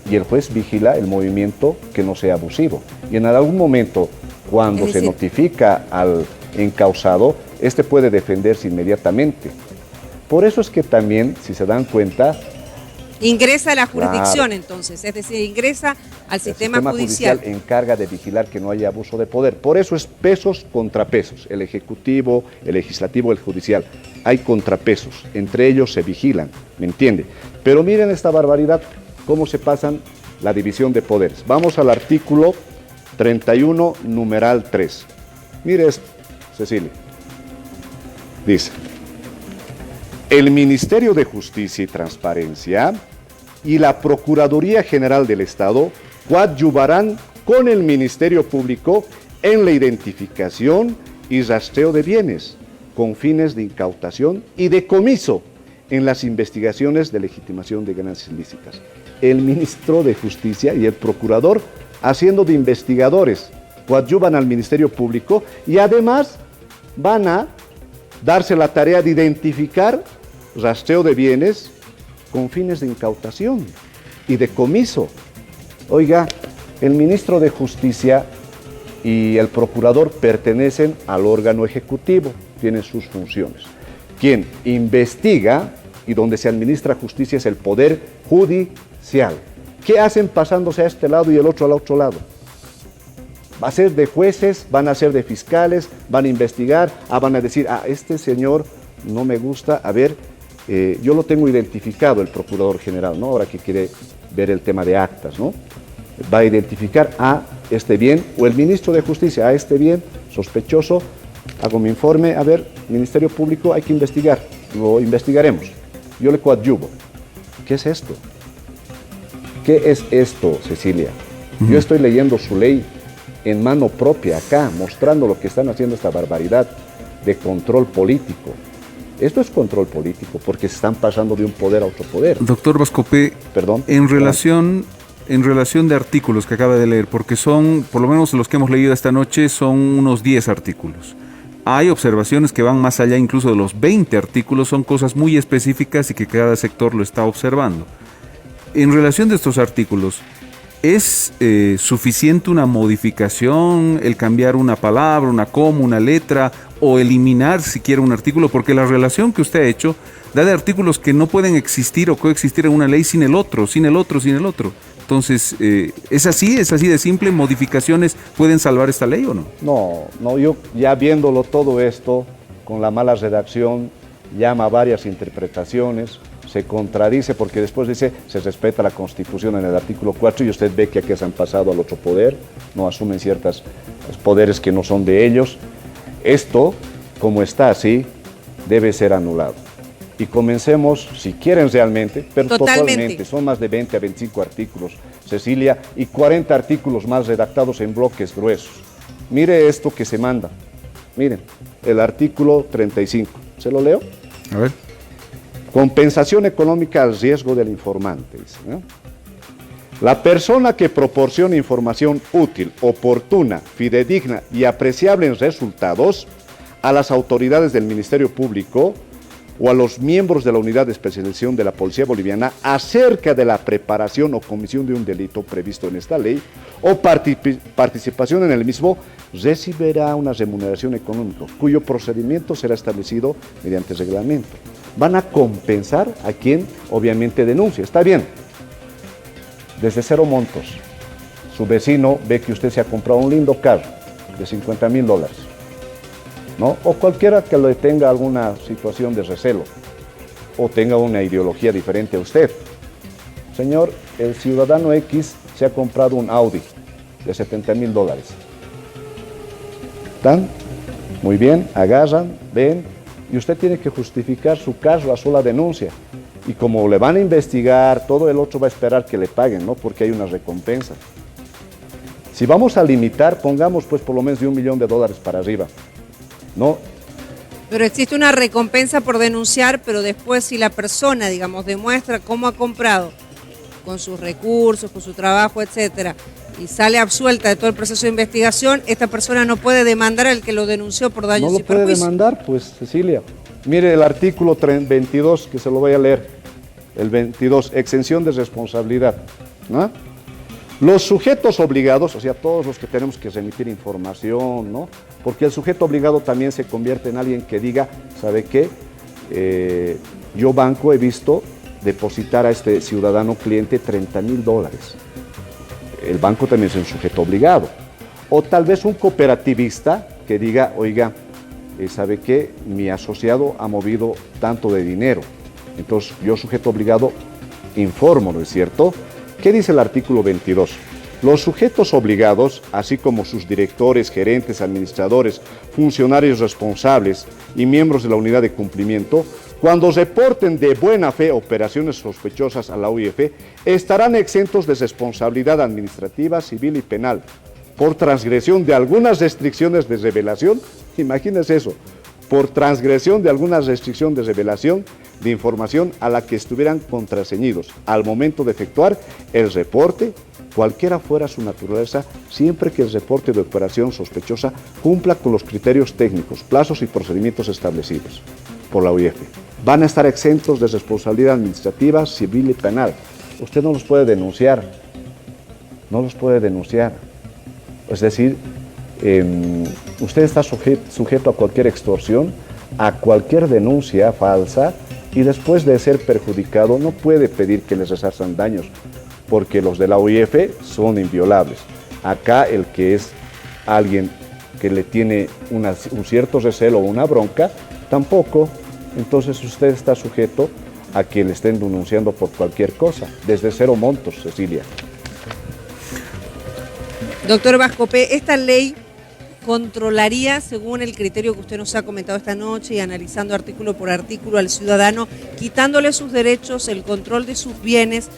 y el juez vigila el movimiento que no sea abusivo. Y en algún momento, cuando se notifica al encausado, este puede defenderse inmediatamente. Por eso es que también, si se dan cuenta, ingresa a la jurisdicción, entonces, es decir, ingresa al sistema judicial. Encarga de vigilar que no haya abuso de poder. Por eso es pesos contra pesos, el ejecutivo, el legislativo, el judicial. Hay contrapesos, entre ellos se vigilan, ¿me entiende? Pero miren esta barbaridad, cómo se pasan la división de poderes. Vamos al artículo 31, numeral 3. Mire esto, Cecilia. Dice, el Ministerio de Justicia y Transparencia y la Procuraduría General del Estado coadyuvarán con el Ministerio Público en la identificación y rastreo de bienes con fines de incautación y decomiso en las investigaciones de legitimación de ganancias ilícitas. El Ministro de Justicia y el Procurador, haciendo de investigadores, coadyuvan al Ministerio Público y además van a darse la tarea de identificar rastreo de bienes con fines de incautación y decomiso. Oiga, el ministro de Justicia y el procurador pertenecen al órgano ejecutivo, tienen sus funciones. Quien investiga y donde se administra justicia es el Poder Judicial. ¿Qué hacen pasándose a este lado y el otro al otro lado? Va a ser de jueces, van a ser de fiscales, van a investigar, van a decir, este señor no me gusta, a ver, yo lo tengo identificado, el Procurador General, ¿no? Ahora que quiere ver el tema de actas, ¿no? Va a identificar a este bien, o el Ministro de Justicia, a este bien, sospechoso, hago mi informe, a ver, Ministerio Público, hay que investigar, lo investigaremos, yo le coadyuvo. ¿Qué es esto? ¿Qué es esto, Cecilia? Yo estoy leyendo su ley en mano propia acá, mostrando lo que están haciendo, esta barbaridad de control político. Esto es control político porque se están pasando de un poder a otro poder. Doctor Bascopé, perdón. En relación de artículos que acaba de leer, porque son, por lo menos los que hemos leído esta noche, son unos 10 artículos. Hay observaciones que van más allá incluso de los 20 artículos, son cosas muy específicas y que cada sector lo está observando. En relación de estos artículos, ¿es suficiente una modificación, el cambiar una palabra, una coma, una letra, o eliminar siquiera un artículo? Porque la relación que usted ha hecho da de artículos que no pueden existir o coexistir en una ley sin el otro, sin el otro, sin el otro. Entonces, ¿es así de simple? ¿Modificaciones pueden salvar esta ley o no? No, yo ya viéndolo todo esto, con la mala redacción, llama a varias interpretaciones, se contradice porque después dice, se respeta la Constitución en el artículo 4 y usted ve que aquí se han pasado al otro poder, no asumen ciertos poderes que no son de ellos. Esto, como está así, debe ser anulado. Y comencemos, si quieren realmente, pero totalmente, son más de 20 a 25 artículos, Cecilia, y 40 artículos más redactados en bloques gruesos. Mire esto que se manda. Miren, el artículo 35. ¿Se lo leo? A ver. Compensación económica al riesgo del informante, dice, ¿no? La persona que proporciona información útil, oportuna, fidedigna y apreciable en resultados a las autoridades del Ministerio Público o a los miembros de la Unidad de Especialización de la Policía Boliviana acerca de la preparación o comisión de un delito previsto en esta ley o participación en el mismo, recibirá una remuneración económica, cuyo procedimiento será establecido mediante reglamento. Van a compensar a quien obviamente denuncia. Está bien. Desde cero montos, su vecino ve que usted se ha comprado un lindo carro de $50,000, ¿no? O cualquiera que le tenga alguna situación de recelo o tenga una ideología diferente a usted. Señor, el ciudadano X se ha comprado un Audi de $70,000. ¿Están? Muy bien, agarran, ven, y usted tiene que justificar su caso a sola denuncia. Y como le van a investigar, todo el otro va a esperar que le paguen, ¿no? Porque hay una recompensa. Si vamos a limitar, pongamos pues por lo menos de $1 millón para arriba, ¿no? Pero existe una recompensa por denunciar, pero después si la persona, digamos, demuestra cómo ha comprado con sus recursos, con su trabajo, etcétera, y sale absuelta de todo el proceso de investigación, esta persona no puede demandar al que lo denunció por daños y perjuicios. No lo puede demandar, pues, Cecilia. Mire el artículo 22, que se lo voy a leer. El 22, exención de responsabilidad, ¿no? Los sujetos obligados, o sea, todos los que tenemos que remitir información, ¿no? Porque el sujeto obligado también se convierte en alguien que diga, ¿sabe qué? Yo banco he visto depositar a este ciudadano cliente $30,000. El banco también es un sujeto obligado. O tal vez un cooperativista que diga, oiga, ¿sabe qué? Mi asociado ha movido tanto de dinero. Entonces, yo sujeto obligado informo, ¿no es cierto? ¿Qué dice el artículo 22? Los sujetos obligados, así como sus directores, gerentes, administradores, funcionarios responsables y miembros de la unidad de cumplimiento, cuando reporten de buena fe operaciones sospechosas a la UIF, estarán exentos de responsabilidad administrativa, civil y penal por transgresión de algunas restricciones de revelación. Imagínense eso, por transgresión de alguna restricción de revelación de información a la que estuvieran contraseñidos al momento de efectuar el reporte, cualquiera fuera su naturaleza, siempre que el reporte de operación sospechosa cumpla con los criterios técnicos, plazos y procedimientos establecidos por la UIF. Van a estar exentos de responsabilidad administrativa, civil y penal. Usted no los puede denunciar, no los puede denunciar. Es decir, usted está sujeto a cualquier extorsión, a cualquier denuncia falsa, y después de ser perjudicado no puede pedir que les resarcan daños, porque los de la UIF son inviolables. Acá el que es alguien que le tiene un cierto recelo o una bronca, tampoco. Entonces usted está sujeto a que le estén denunciando por cualquier cosa, desde cero montos, Cecilia. Doctor Bascopé, esta ley controlaría, según el criterio que usted nos ha comentado esta noche y analizando artículo por artículo al ciudadano, quitándole sus derechos, el control de sus bienes,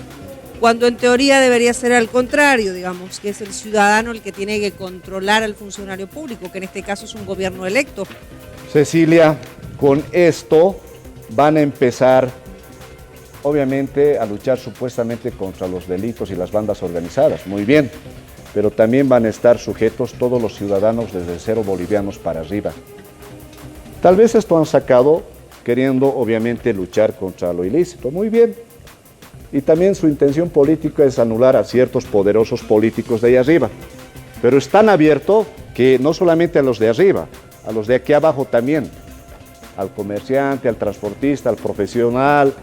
cuando en teoría debería ser al contrario, digamos, que es el ciudadano el que tiene que controlar al funcionario público, que en este caso es un gobierno electo. Cecilia, con esto van a empezar, obviamente, a luchar supuestamente contra los delitos y las bandas organizadas, muy bien, pero también van a estar sujetos todos los ciudadanos desde 0 bolivianos para arriba. Tal vez esto han sacado queriendo, obviamente, luchar contra lo ilícito, muy bien. Y también su intención política es anular a ciertos poderosos políticos de ahí arriba. Pero es tan abierto que no solamente a los de arriba, a los de aquí abajo también, al comerciante, al transportista, al profesional.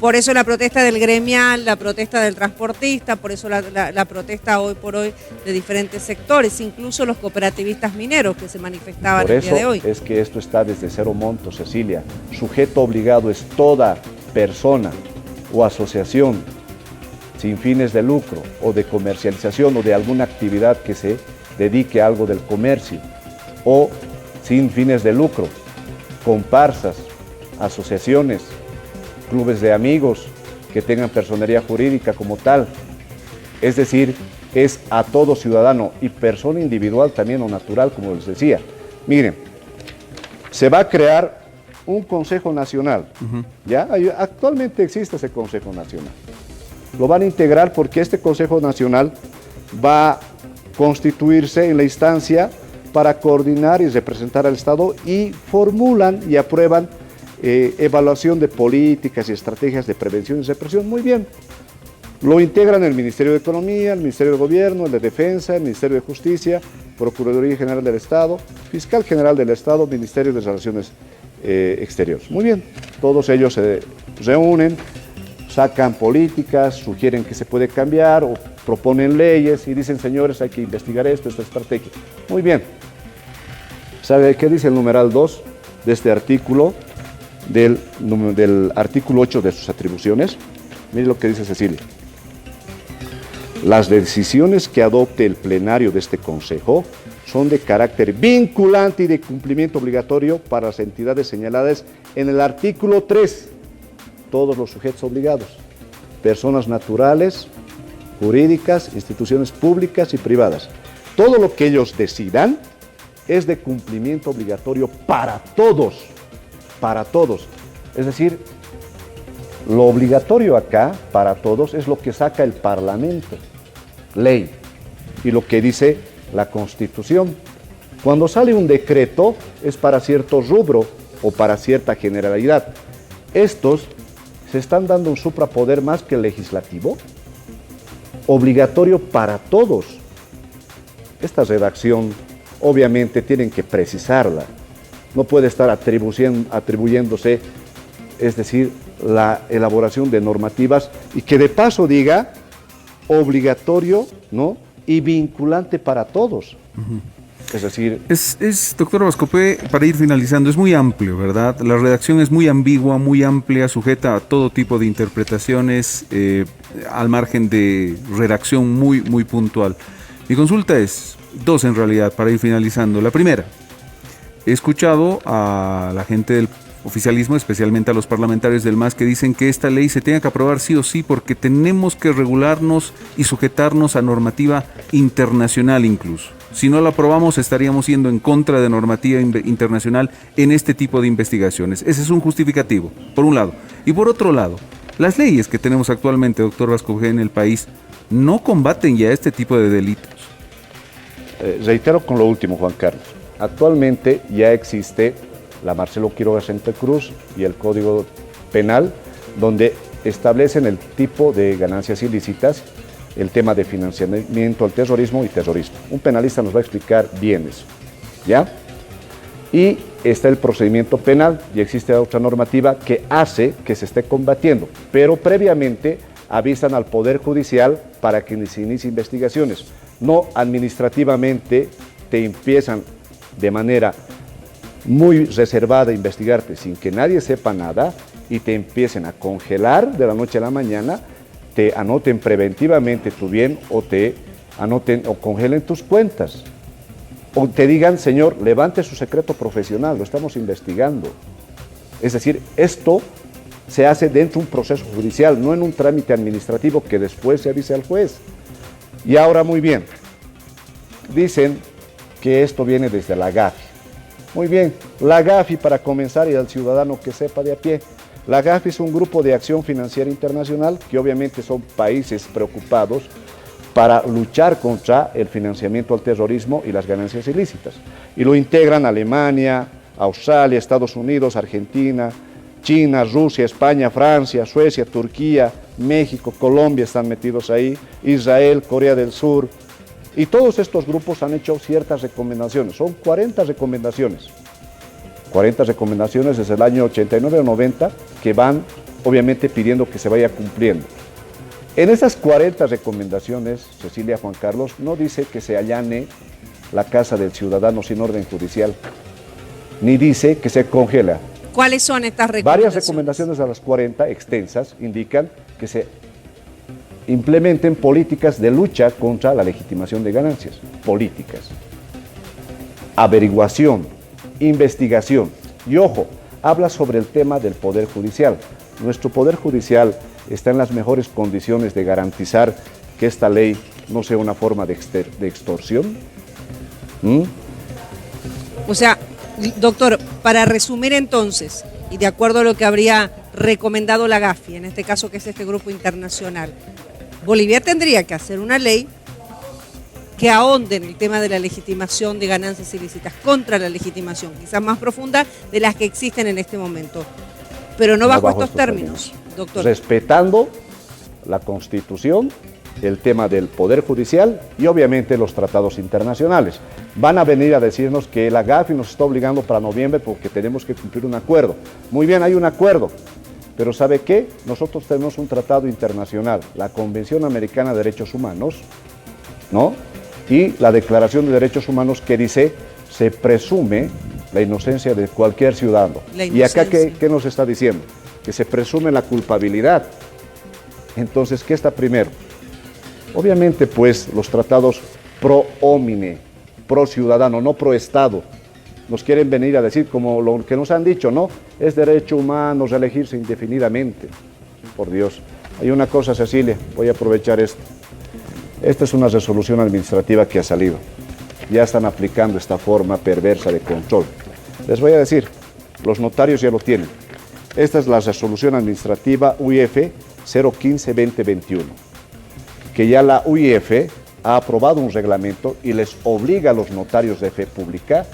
Por eso la protesta del gremial, la protesta del transportista, por eso la protesta hoy por hoy de diferentes sectores, incluso los cooperativistas mineros que se manifestaban el día de hoy. Por eso es que esto está desde cero montos, Cecilia. Sujeto obligado es toda persona o asociación sin fines de lucro o de comercialización o de alguna actividad que se dedique a algo del comercio o sin fines de lucro, comparsas, asociaciones, clubes de amigos que tengan personería jurídica como tal, Es decir, es a todo ciudadano y persona individual también o natural, como les decía. Miren, se va a crear un Consejo Nacional. ¿Ya? Actualmente existe ese Consejo Nacional. Lo van a integrar porque este Consejo Nacional va a constituirse en la instancia para coordinar y representar al Estado y formulan y aprueban evaluación de políticas y estrategias de prevención y represión. Muy bien. Lo integran el Ministerio de Economía, el Ministerio de Gobierno, el de Defensa, el Ministerio de Justicia, Procuraduría General del Estado, Fiscal General del Estado, Ministerio de Relaciones Exteriores. Muy bien, todos ellos se reúnen, sacan políticas, sugieren que se puede cambiar o proponen leyes y dicen, señores, hay que investigar esto, esta estrategia. Muy bien. ¿Sabe qué dice el numeral 2 de este artículo, del artículo 8 de sus atribuciones? Mire lo que dice Cecilia. Las decisiones que adopte el plenario de este Consejo son de carácter vinculante y de cumplimiento obligatorio para las entidades señaladas en el artículo 3. Todos los sujetos obligados, personas naturales, jurídicas, instituciones públicas y privadas. Todo lo que ellos decidan es de cumplimiento obligatorio para todos, para todos. Es decir, lo obligatorio acá, para todos, es lo que saca el Parlamento, ley, y lo que dice la Constitución. Cuando sale un decreto, es para cierto rubro o para cierta generalidad. Estos se están dando un suprapoder más que el legislativo, obligatorio para todos. Esta redacción, obviamente, tienen que precisarla. No puede estar atribuyéndose, es decir, la elaboración de normativas y que de paso diga obligatorio, ¿no? Y vinculante para todos. Es decir... Doctor Bascopé, para ir finalizando, es muy amplio, ¿verdad? La redacción es muy ambigua, muy amplia, sujeta a todo tipo de interpretaciones, al margen de redacción muy, muy puntual. Mi consulta es dos en realidad, para ir finalizando. La primera, he escuchado a la gente del oficialismo, especialmente a los parlamentarios del MAS, que dicen que esta ley se tenga que aprobar sí o sí porque tenemos que regularnos y sujetarnos a normativa internacional incluso. Si no la aprobamos estaríamos yendo en contra de normativa internacional en este tipo de investigaciones. Ese es un justificativo, por un lado. Y por otro lado, las leyes que tenemos actualmente, doctor Bascopé, en el país, no combaten ya este tipo de delitos. Reitero con lo último, Juan Carlos. Actualmente ya existe la Marcelo Quiroga Santa Cruz y el Código Penal, donde establecen el tipo de ganancias ilícitas, el tema de financiamiento al terrorismo y terrorismo. Un penalista nos va a explicar bien eso, ¿ya? Y está el procedimiento penal y existe otra normativa que hace que se esté combatiendo, pero previamente avisan al Poder Judicial para que se inicie investigaciones. No administrativamente te empiezan de manera muy reservada a investigarte sin que nadie sepa nada y te empiecen a congelar de la noche a la mañana, te anoten preventivamente tu bien o te anoten o congelen tus cuentas. O te digan, señor, levante su secreto profesional, lo estamos investigando. Es decir, esto se hace dentro de un proceso judicial, no en un trámite administrativo que después se avise al juez. Y ahora, muy bien, dicen que esto viene desde la GAFI. Muy bien, la GAFI, para comenzar, y al ciudadano que sepa de a pie, la GAFI es un grupo de acción financiera internacional que obviamente son países preocupados para luchar contra el financiamiento al terrorismo y las ganancias ilícitas. Y lo integran Alemania, Australia, Estados Unidos, Argentina, China, Rusia, España, Francia, Suecia, Turquía, México, Colombia están metidos ahí, Israel, Corea del Sur. Y todos estos grupos han hecho ciertas recomendaciones, son 40 recomendaciones. 40 recomendaciones desde el año 89 o 90 que van obviamente pidiendo que se vaya cumpliendo. En esas 40 recomendaciones, Cecilia, Juan Carlos, no dice que se allane la casa del ciudadano sin orden judicial, ni dice que se congela. ¿Cuáles son estas recomendaciones? Varias recomendaciones de las 40 extensas indican que se implementen políticas de lucha contra la legitimación de ganancias, políticas, averiguación, investigación. Y ojo, habla sobre el tema del Poder Judicial. Nuestro Poder Judicial está en las mejores condiciones de garantizar que esta ley no sea una forma de extorsión? O sea, doctor, para resumir entonces, y de acuerdo a lo que habría recomendado la GAFI, en este caso que es este grupo internacional, Bolivia tendría que hacer una ley que ahonde en el tema de la legitimación de ganancias ilícitas, contra la legitimación, quizás más profunda de las que existen en este momento, pero no bajo estos términos, doctor. Respetando la Constitución, el tema del Poder Judicial y obviamente los tratados internacionales. Van a venir a decirnos que la GAFI nos está obligando para noviembre porque tenemos que cumplir un acuerdo. Muy bien, hay un acuerdo, pero ¿sabe qué? Nosotros tenemos un tratado internacional, la Convención Americana de Derechos Humanos, ¿no? Y la Declaración de Derechos Humanos que dice, se presume la inocencia de cualquier ciudadano. Y acá, ¿qué nos está diciendo? Que se presume la culpabilidad. Entonces, ¿qué está primero? Obviamente, pues, los tratados pro homine, pro ciudadano, no pro Estado. Nos quieren venir a decir, como lo que nos han dicho, ¿no? Es derecho humano reelegirse indefinidamente. Por Dios. Hay una cosa, Cecilia, voy a aprovechar esto. Esta es una resolución administrativa que ha salido. Ya están aplicando esta forma perversa de control. Les voy a decir, los notarios ya lo tienen. Esta es la resolución administrativa UIF 015-2021, que ya la UIF ha aprobado un reglamento y les obliga a los notarios de fe pública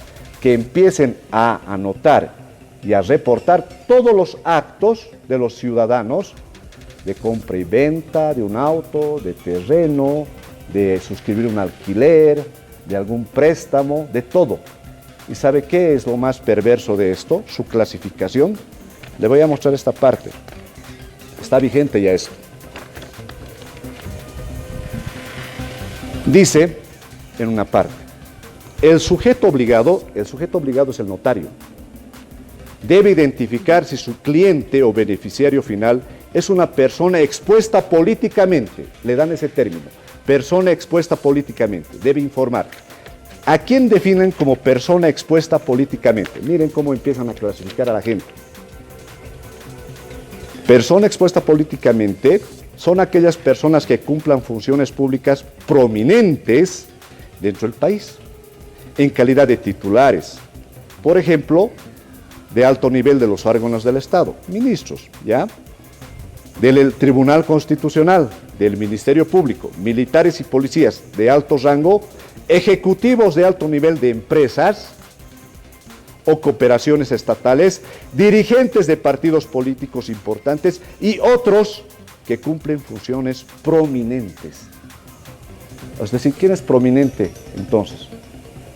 que empiecen a anotar y a reportar todos los actos de los ciudadanos de compra y venta de un auto, de terreno, de suscribir un alquiler, de algún préstamo, de todo. ¿Y sabe qué es lo más perverso de esto? Su clasificación. Le voy a mostrar esta parte. Está vigente ya esto. Dice en una parte, el sujeto obligado es el notario, debe identificar si su cliente o beneficiario final es una persona expuesta políticamente, le dan ese término, persona expuesta políticamente, debe informar. ¿A quién definen como persona expuesta políticamente? Miren cómo empiezan a clasificar a la gente. Persona expuesta políticamente son aquellas personas que cumplan funciones públicas prominentes dentro del país, en calidad de titulares, por ejemplo, de alto nivel de los órganos del Estado, ministros, ¿ya? Del Tribunal Constitucional, del Ministerio Público, militares y policías de alto rango, ejecutivos de alto nivel de empresas o cooperaciones estatales, dirigentes de partidos políticos importantes y otros que cumplen funciones prominentes. Es decir, ¿quién es prominente entonces?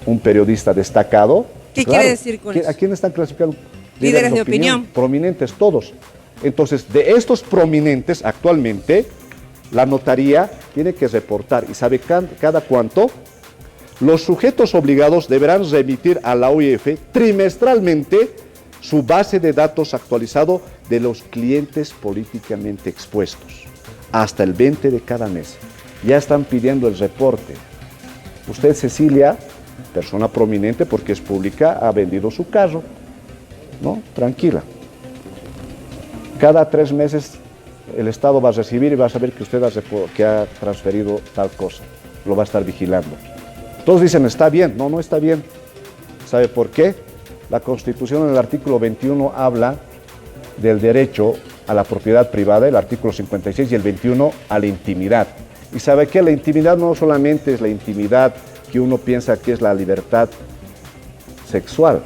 ¿Un periodista destacado? ¿Qué quiere decir con eso? ¿A quién están clasificando? Líderes de opinión. Prominentes, todos. Entonces, de estos prominentes, actualmente, la notaría tiene que reportar, y sabe cada cuánto, los sujetos obligados deberán remitir a la UIF trimestralmente su base de datos actualizado de los clientes políticamente expuestos, hasta el 20 de cada mes. Ya están pidiendo el reporte. Usted, Cecilia, persona prominente porque es pública, ha vendido su carro, ¿no? Tranquila. Cada 3 meses el Estado va a recibir y va a saber que usted ha transferido tal cosa. Lo va a estar vigilando. Todos dicen, está bien. No, no está bien. ¿Sabe por qué? La Constitución en el artículo 21 habla del derecho a la propiedad privada, el artículo 56 y el 21 a la intimidad. Y sabe que la intimidad no solamente es la intimidad que uno piensa que es la libertad sexual.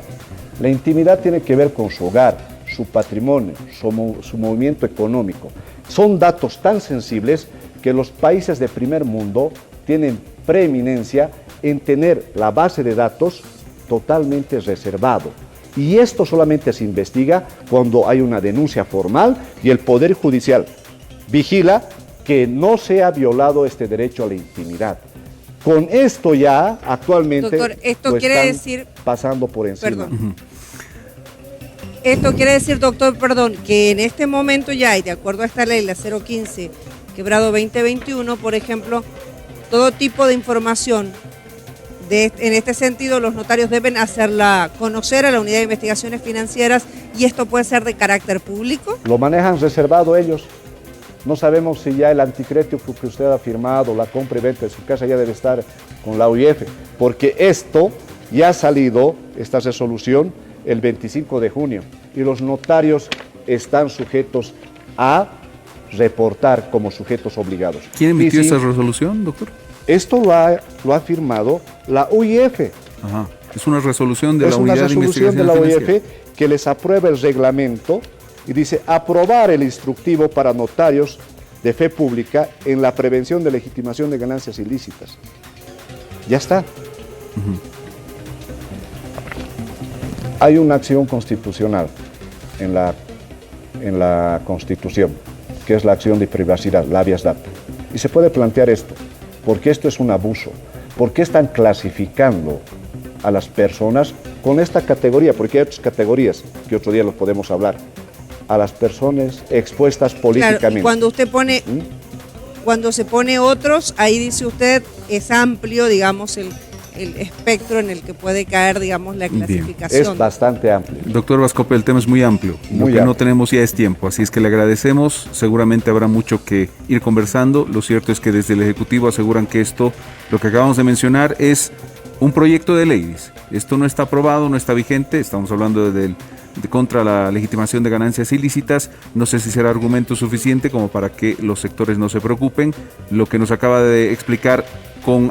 La intimidad tiene que ver con su hogar, su patrimonio, su movimiento económico. Son datos tan sensibles que los países de primer mundo tienen preeminencia en tener la base de datos totalmente reservado. Y esto solamente se investiga cuando hay una denuncia formal y el Poder Judicial vigila que no sea violado este derecho a la intimidad. Con esto ya actualmente doctor, esto quiere decir, pasando por encima. Perdón. Esto quiere decir, doctor, que en este momento ya, y de acuerdo a esta ley, la 015/2021, por ejemplo, todo tipo de información en este sentido, los notarios deben hacerla conocer a la Unidad de Investigaciones Financieras y esto puede ser de carácter público. Lo manejan reservado ellos. No sabemos si ya el anticrédito que usted ha firmado, la compra y venta de su casa ya debe estar con la UIF, porque esto ya ha salido, esta resolución, el 25 de junio, y los notarios están sujetos a reportar como sujetos obligados. ¿Quién emitió esa resolución, doctor? Esto lo ha firmado la UIF. Ajá. Es una resolución de la Unidad Unidad de Investigación de la Financiera. UIF que les aprueba el reglamento y dice aprobar el instructivo para notarios de fe pública en la prevención de legitimación de ganancias ilícitas. Ya está. Hay una acción constitucional en la Constitución, que es la acción de privacidad, la habeas data. Y se puede plantear esto, porque esto es un abuso. ¿Por qué están clasificando a las personas con esta categoría? Porque hay otras categorías que otro día los podemos hablar. A las personas expuestas políticamente. Claro, y cuando usted pone, cuando se pone otros, ahí dice usted, es amplio, digamos, el espectro en el que puede caer, digamos, la clasificación. Es bastante amplio. Doctor Vascope, el tema es muy amplio. Lo que no tenemos ya es tiempo, así es que le agradecemos. Seguramente habrá mucho que ir conversando. Lo cierto es que desde el Ejecutivo aseguran que esto, lo que acabamos de mencionar, es un proyecto de ley. Esto no está aprobado, no está vigente. Estamos hablando de contra la legitimación de ganancias ilícitas. No sé si será argumento suficiente como para que los sectores no se preocupen. Lo que nos acaba de explicar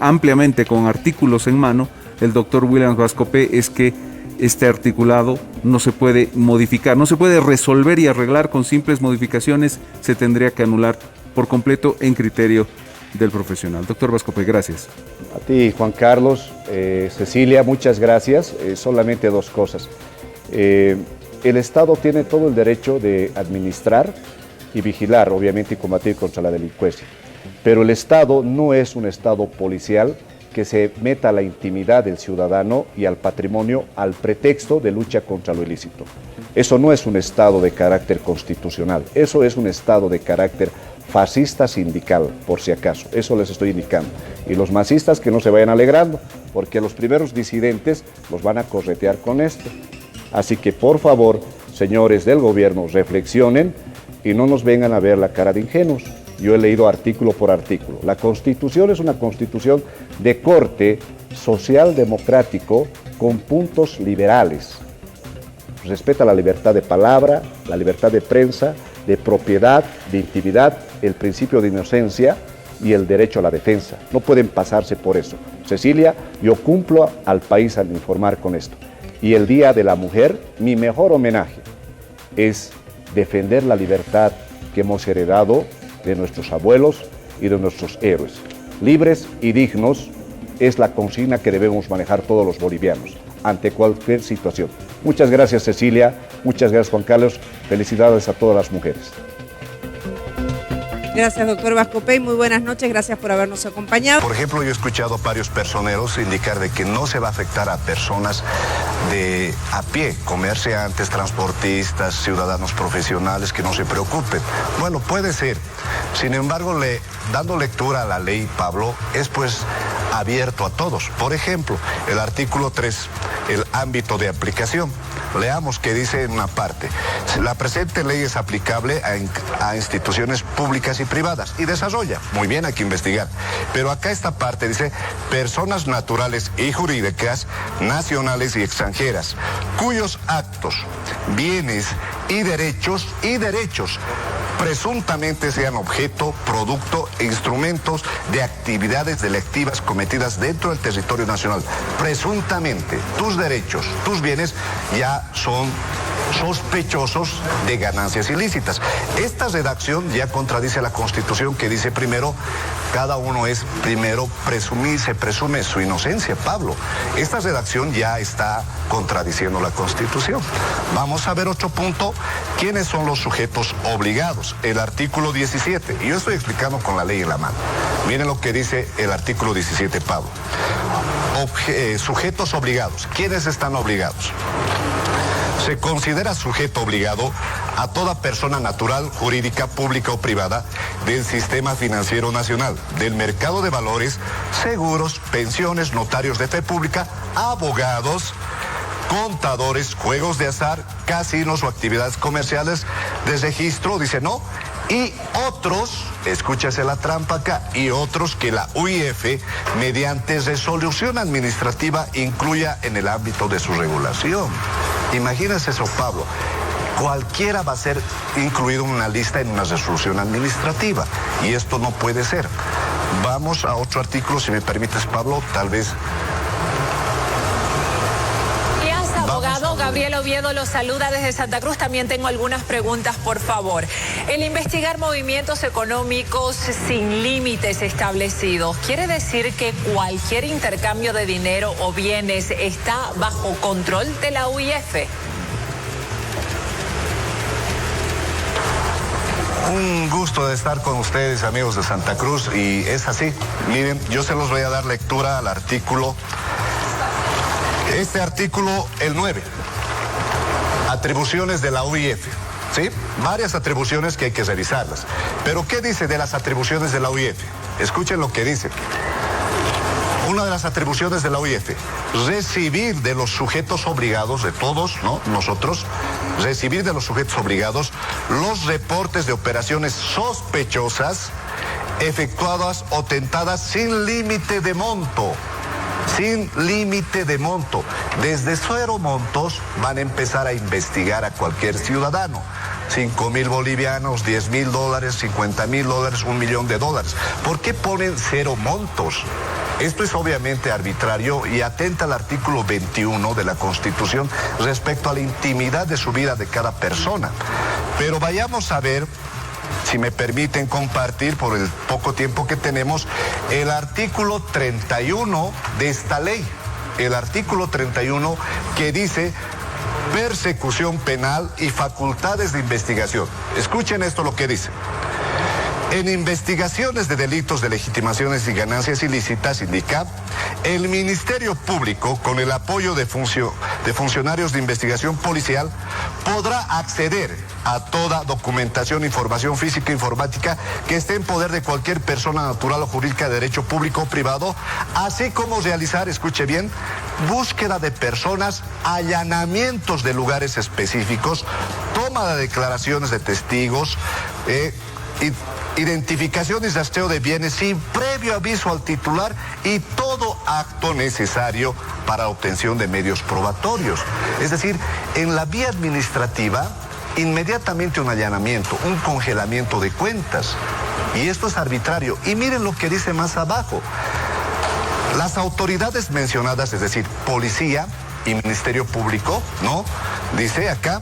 ampliamente, con artículos en mano, el doctor William Vascope, es que este articulado no se puede modificar, no se puede resolver y arreglar con simples modificaciones, se tendría que anular por completo en criterio del profesional. Doctor Vascope, gracias. A ti, Juan Carlos, Cecilia, muchas gracias. Solamente dos cosas. El Estado tiene todo el derecho de administrar y vigilar, obviamente, y combatir contra la delincuencia. Pero el Estado no es un Estado policial que se meta a la intimidad del ciudadano y al patrimonio al pretexto de lucha contra lo ilícito. Eso no es un Estado de carácter constitucional, eso es un Estado de carácter fascista sindical, por si acaso, eso les estoy indicando. Y los masistas que no se vayan alegrando, porque los primeros disidentes los van a corretear con esto. Así que por favor, señores del gobierno, reflexionen y no nos vengan a ver la cara de ingenuos. Yo he leído artículo por artículo. La Constitución es una Constitución de corte social democrático con puntos liberales. Respeta la libertad de palabra, la libertad de prensa, de propiedad, de intimidad, el principio de inocencia y el derecho a la defensa. No pueden pasarse por eso. Cecilia, yo cumplo al país al informar con esto. Y el Día de la Mujer, mi mejor homenaje es defender la libertad que hemos heredado de nuestros abuelos y de nuestros héroes. Libres y dignos es la consigna que debemos manejar todos los bolivianos ante cualquier situación. Muchas gracias, Cecilia. Muchas gracias, Juan Carlos. Felicidades a todas las mujeres. Gracias, doctor Vascope, y muy buenas noches. Gracias por habernos acompañado. Por ejemplo, yo he escuchado a varios personeros indicar de que no se va a afectar a personas de a pie, comerciantes, transportistas, ciudadanos profesionales, que no se preocupen. Bueno, puede ser. Sin embargo, dando lectura a la ley, Pablo, es pues abierto a todos. Por ejemplo, el artículo 3, el ámbito de aplicación. Leamos qué dice en una parte. La presente ley es aplicable a instituciones públicas y privadas y desarrolla. Muy bien, hay que investigar. Pero acá esta parte dice personas naturales y jurídicas, nacionales y extranjeras, cuyos actos, bienes y derechos presuntamente sean objeto, producto e instrumentos de actividades delictivas cometidas dentro del territorio nacional. Presuntamente, tus derechos, tus bienes ya son sospechosos de ganancias ilícitas. Esta redacción ya contradice la Constitución, que dice primero, cada uno es primero se presume su inocencia, Pablo. Esta redacción ya está contradiciendo la Constitución. Vamos a ver otro punto. ¿Quiénes son los sujetos obligados? El artículo 17. Y yo estoy explicando con la ley en la mano. Miren lo que dice el artículo 17, Pablo. Sujetos obligados. ¿Quiénes están obligados? Se considera sujeto obligado a toda persona natural, jurídica, pública o privada del sistema financiero nacional, del mercado de valores, seguros, pensiones, notarios de fe pública, abogados, contadores, juegos de azar, casinos o actividades comerciales de registro, dice no, Y otros, escúchase la trampa acá, y otros que la UIF, mediante resolución administrativa, incluya en el ámbito de su regulación. Imagínese eso, Pablo. Cualquiera va a ser incluido en una lista en una resolución administrativa, y esto no puede ser. Vamos a otro artículo, si me permites, Pablo, tal vez. Abogado Gabriel Oviedo lo saluda desde Santa Cruz. También tengo algunas preguntas, por favor. El investigar movimientos económicos sin límites establecidos, ¿quiere decir que cualquier intercambio de dinero o bienes está bajo control de la UIF? Un gusto de estar con ustedes, amigos de Santa Cruz, y es así. Miren, yo se los voy a dar lectura al artículo. Este artículo, el 9, atribuciones de la UIF, ¿sí? Varias atribuciones que hay que revisarlas. Pero ¿qué dice de las atribuciones de la UIF? Escuchen lo que dice. Una de las atribuciones de la UIF, recibir de los sujetos obligados, de todos, ¿no? Nosotros, recibir de los sujetos obligados los reportes de operaciones sospechosas efectuadas o tentadas sin límite de monto. Sin límite de monto. Desde 0 montos van a empezar a investigar a cualquier ciudadano. 5,000 bolivianos, 10,000 dólares, 50,000 dólares, $1 millón. ¿Por qué ponen 0 montos? Esto es obviamente arbitrario y atenta al artículo 21 de la Constitución respecto a la intimidad de su vida de cada persona. Pero vayamos a ver, si me permiten compartir por el poco tiempo que tenemos, el artículo 31 de esta ley. El artículo 31 que dice persecución penal y facultades de investigación. Escuchen esto lo que dice. En investigaciones de delitos de legitimaciones y ganancias ilícitas, indica, el Ministerio Público, con el apoyo de funcionarios de investigación policial, podrá acceder a toda documentación, información física e informática que esté en poder de cualquier persona natural o jurídica de derecho público o privado, así como realizar, escuche bien, búsqueda de personas, allanamientos de lugares específicos, toma de declaraciones de testigos, identificación y rastreo de bienes sin previo aviso al titular y todo acto necesario para obtención de medios probatorios. Es decir, en la vía administrativa, inmediatamente un allanamiento, un congelamiento de cuentas. Y esto es arbitrario. Y miren lo que dice más abajo. Las autoridades mencionadas, es decir, policía y Ministerio Público, ¿no? Dice acá,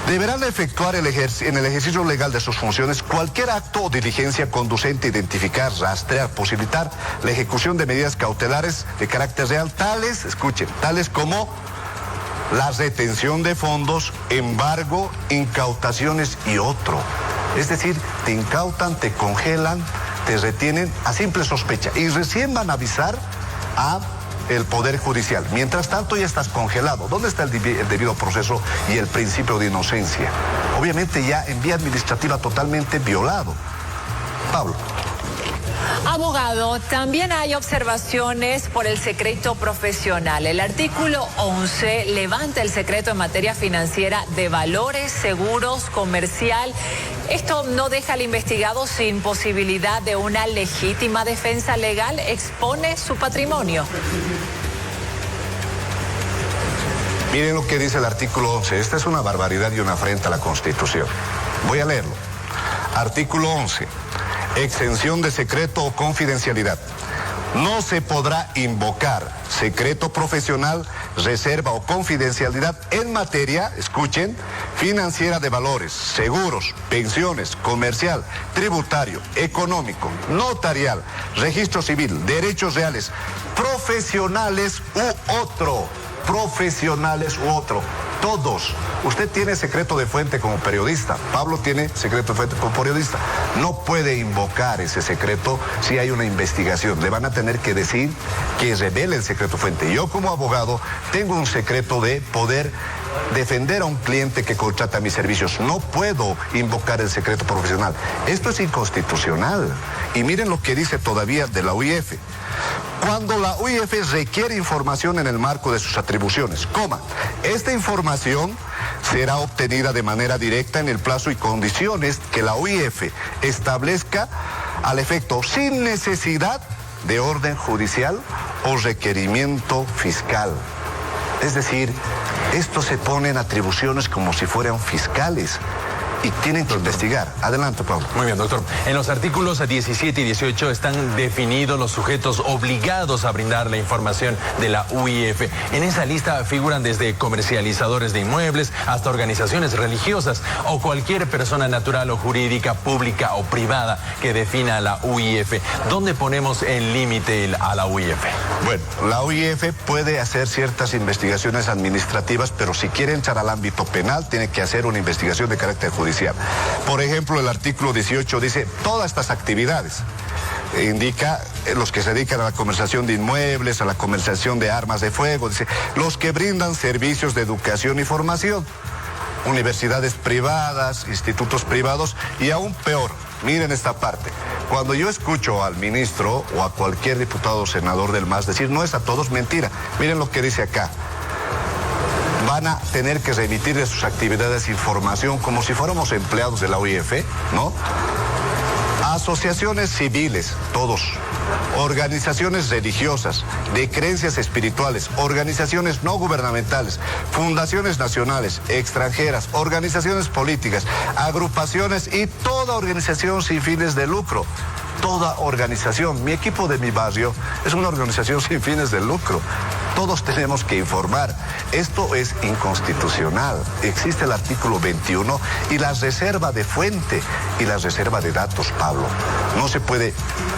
deberán efectuar en el ejercicio legal de sus funciones cualquier acto o diligencia conducente a identificar, rastrear, posibilitar la ejecución de medidas cautelares de carácter real, tales, escuchen, tales como la retención de fondos, embargo, incautaciones y otro. Es decir, te incautan, te congelan, te retienen a simple sospecha y recién van a avisar a el Poder Judicial. Mientras tanto ya estás congelado. ¿Dónde está el debido proceso y el principio de inocencia? Obviamente ya en vía administrativa totalmente violado. Pablo. Abogado, también hay observaciones por el secreto profesional. El artículo 11 levanta el secreto en materia financiera de valores, seguros, comercial. Esto no deja al investigado sin posibilidad de una legítima defensa legal, expone su patrimonio. Miren lo que dice el artículo 11. Esta es una barbaridad y una afrenta a la Constitución. Voy a leerlo. Artículo 11. Exención de secreto o confidencialidad. No se podrá invocar secreto profesional, reserva o confidencialidad en materia, escuchen, financiera de valores, seguros, pensiones, comercial, tributario, económico, notarial, registro civil, derechos reales, profesionales u otro. Profesionales u otro. Todos. Usted tiene secreto de fuente como periodista. Pablo tiene secreto de fuente como periodista. No puede invocar ese secreto si hay una investigación. Le van a tener que decir que revele el secreto de fuente. Yo como abogado tengo un secreto de poder defender a un cliente que contrata mis servicios. No puedo invocar el secreto profesional. Esto es inconstitucional. Y miren lo que dice todavía de la UIF. Cuando la UIF requiere información en el marco de sus atribuciones, esta información será obtenida de manera directa en el plazo y condiciones que la OIF establezca al efecto, sin necesidad de orden judicial o requerimiento fiscal. Es decir, esto se pone en atribuciones como si fueran fiscales y tienen que investigar. Adelante, Pablo. Muy bien, doctor. En los artículos 17 y 18 están definidos los sujetos obligados a brindar la información de la UIF. En esa lista figuran desde comercializadores de inmuebles hasta organizaciones religiosas o cualquier persona natural o jurídica, pública o privada que defina la UIF. ¿Dónde ponemos el límite a la UIF? Bueno, la UIF puede hacer ciertas investigaciones administrativas, pero si quiere entrar al ámbito penal, tiene que hacer una investigación de carácter judicial. Por ejemplo, el artículo 18 dice todas estas actividades. Indica los que se dedican a la comercialización de inmuebles, a la comercialización de armas de fuego, dice los que brindan servicios de educación y formación, universidades privadas, institutos privados y aún peor, miren esta parte. Cuando yo escucho al ministro o a cualquier diputado o senador del MAS decir no es a todos, mentira. Miren lo que dice acá. Van a tener que remitir de sus actividades información como si fuéramos empleados de la OIF, ¿no? Asociaciones civiles, todos. Organizaciones religiosas, de creencias espirituales, organizaciones no gubernamentales, fundaciones nacionales, extranjeras, organizaciones políticas, agrupaciones y toda organización sin fines de lucro. Toda organización. Mi equipo de mi barrio es una organización sin fines de lucro. Todos tenemos que informar. Esto es inconstitucional. Existe el artículo 21 y la reserva de fuente y la reserva de datos, Pablo. No se puede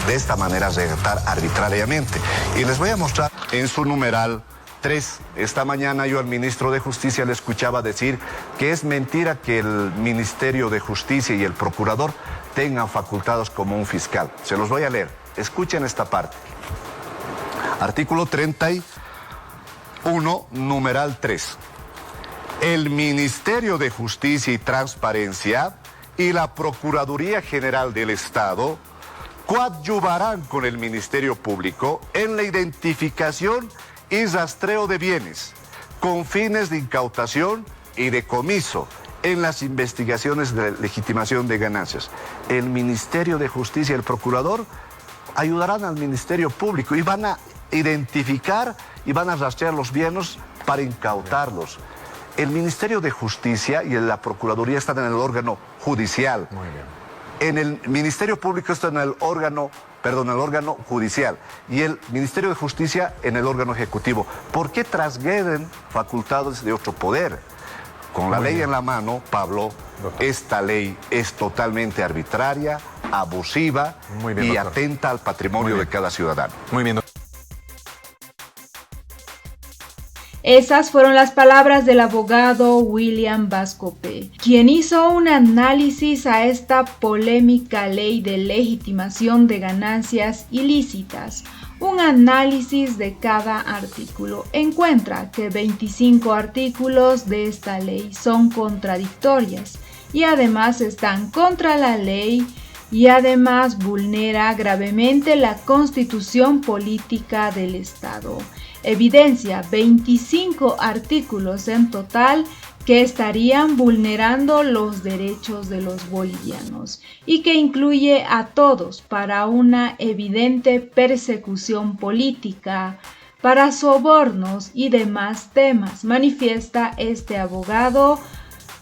de esta manera redactar arbitrariamente. Y les voy a mostrar en su numeral 3. Esta mañana yo al ministro de Justicia le escuchaba decir que es mentira que el Ministerio de Justicia y el procurador tengan facultados como un fiscal. Se los voy a leer. Escuchen esta parte. Artículo 31, numeral 3. El Ministerio de Justicia y Transparencia y la Procuraduría General del Estado coadyuvarán con el Ministerio Público en la identificación y rastreo de bienes con fines de incautación y decomiso en las investigaciones de legitimación de ganancias. El Ministerio de Justicia y el Procurador ayudarán al Ministerio Público y van a identificar y van a rastrear los bienes para incautarlos. El Ministerio de Justicia y la Procuraduría están en el órgano judicial. Muy bien. En el Ministerio Público está en el órgano judicial y el Ministerio de Justicia en el órgano ejecutivo. ¿Por qué transgreden facultades de otro poder? Con la ley en la mano, Pablo, esta ley es totalmente arbitraria, abusiva y atenta al patrimonio de cada ciudadano. Muy bien, doctor. Esas fueron las palabras del abogado William Bascope, quien hizo un análisis a esta polémica ley de legitimación de ganancias ilícitas. Un análisis de cada artículo. Encuentra que 25 artículos de esta ley son contradictorias y además están contra la ley y además vulnera gravemente la Constitución política del Estado. Evidencia 25 artículos en total que estarían vulnerando los derechos de los bolivianos y que incluye a todos para una evidente persecución política, para sobornos y demás temas, manifiesta este abogado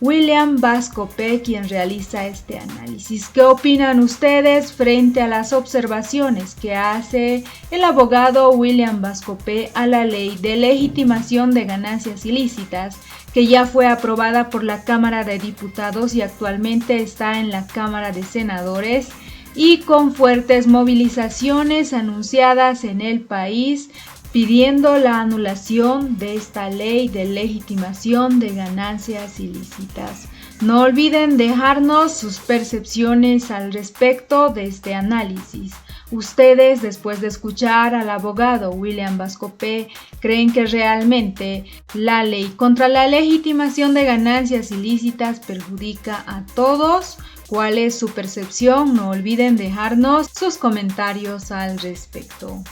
William Bascope, quien realiza este análisis. ¿Qué opinan ustedes frente a las observaciones que hace el abogado William Bascope a la ley de legitimación de ganancias ilícitas, que ya fue aprobada por la Cámara de Diputados y actualmente está en la Cámara de Senadores, y con fuertes movilizaciones anunciadas en el país pidiendo la anulación de esta ley de legitimación de ganancias ilícitas? No olviden dejarnos sus percepciones al respecto de este análisis. Ustedes, después de escuchar al abogado William Bascope, ¿creen que realmente la ley contra la legitimación de ganancias ilícitas perjudica a todos? ¿Cuál es su percepción? No olviden dejarnos sus comentarios al respecto.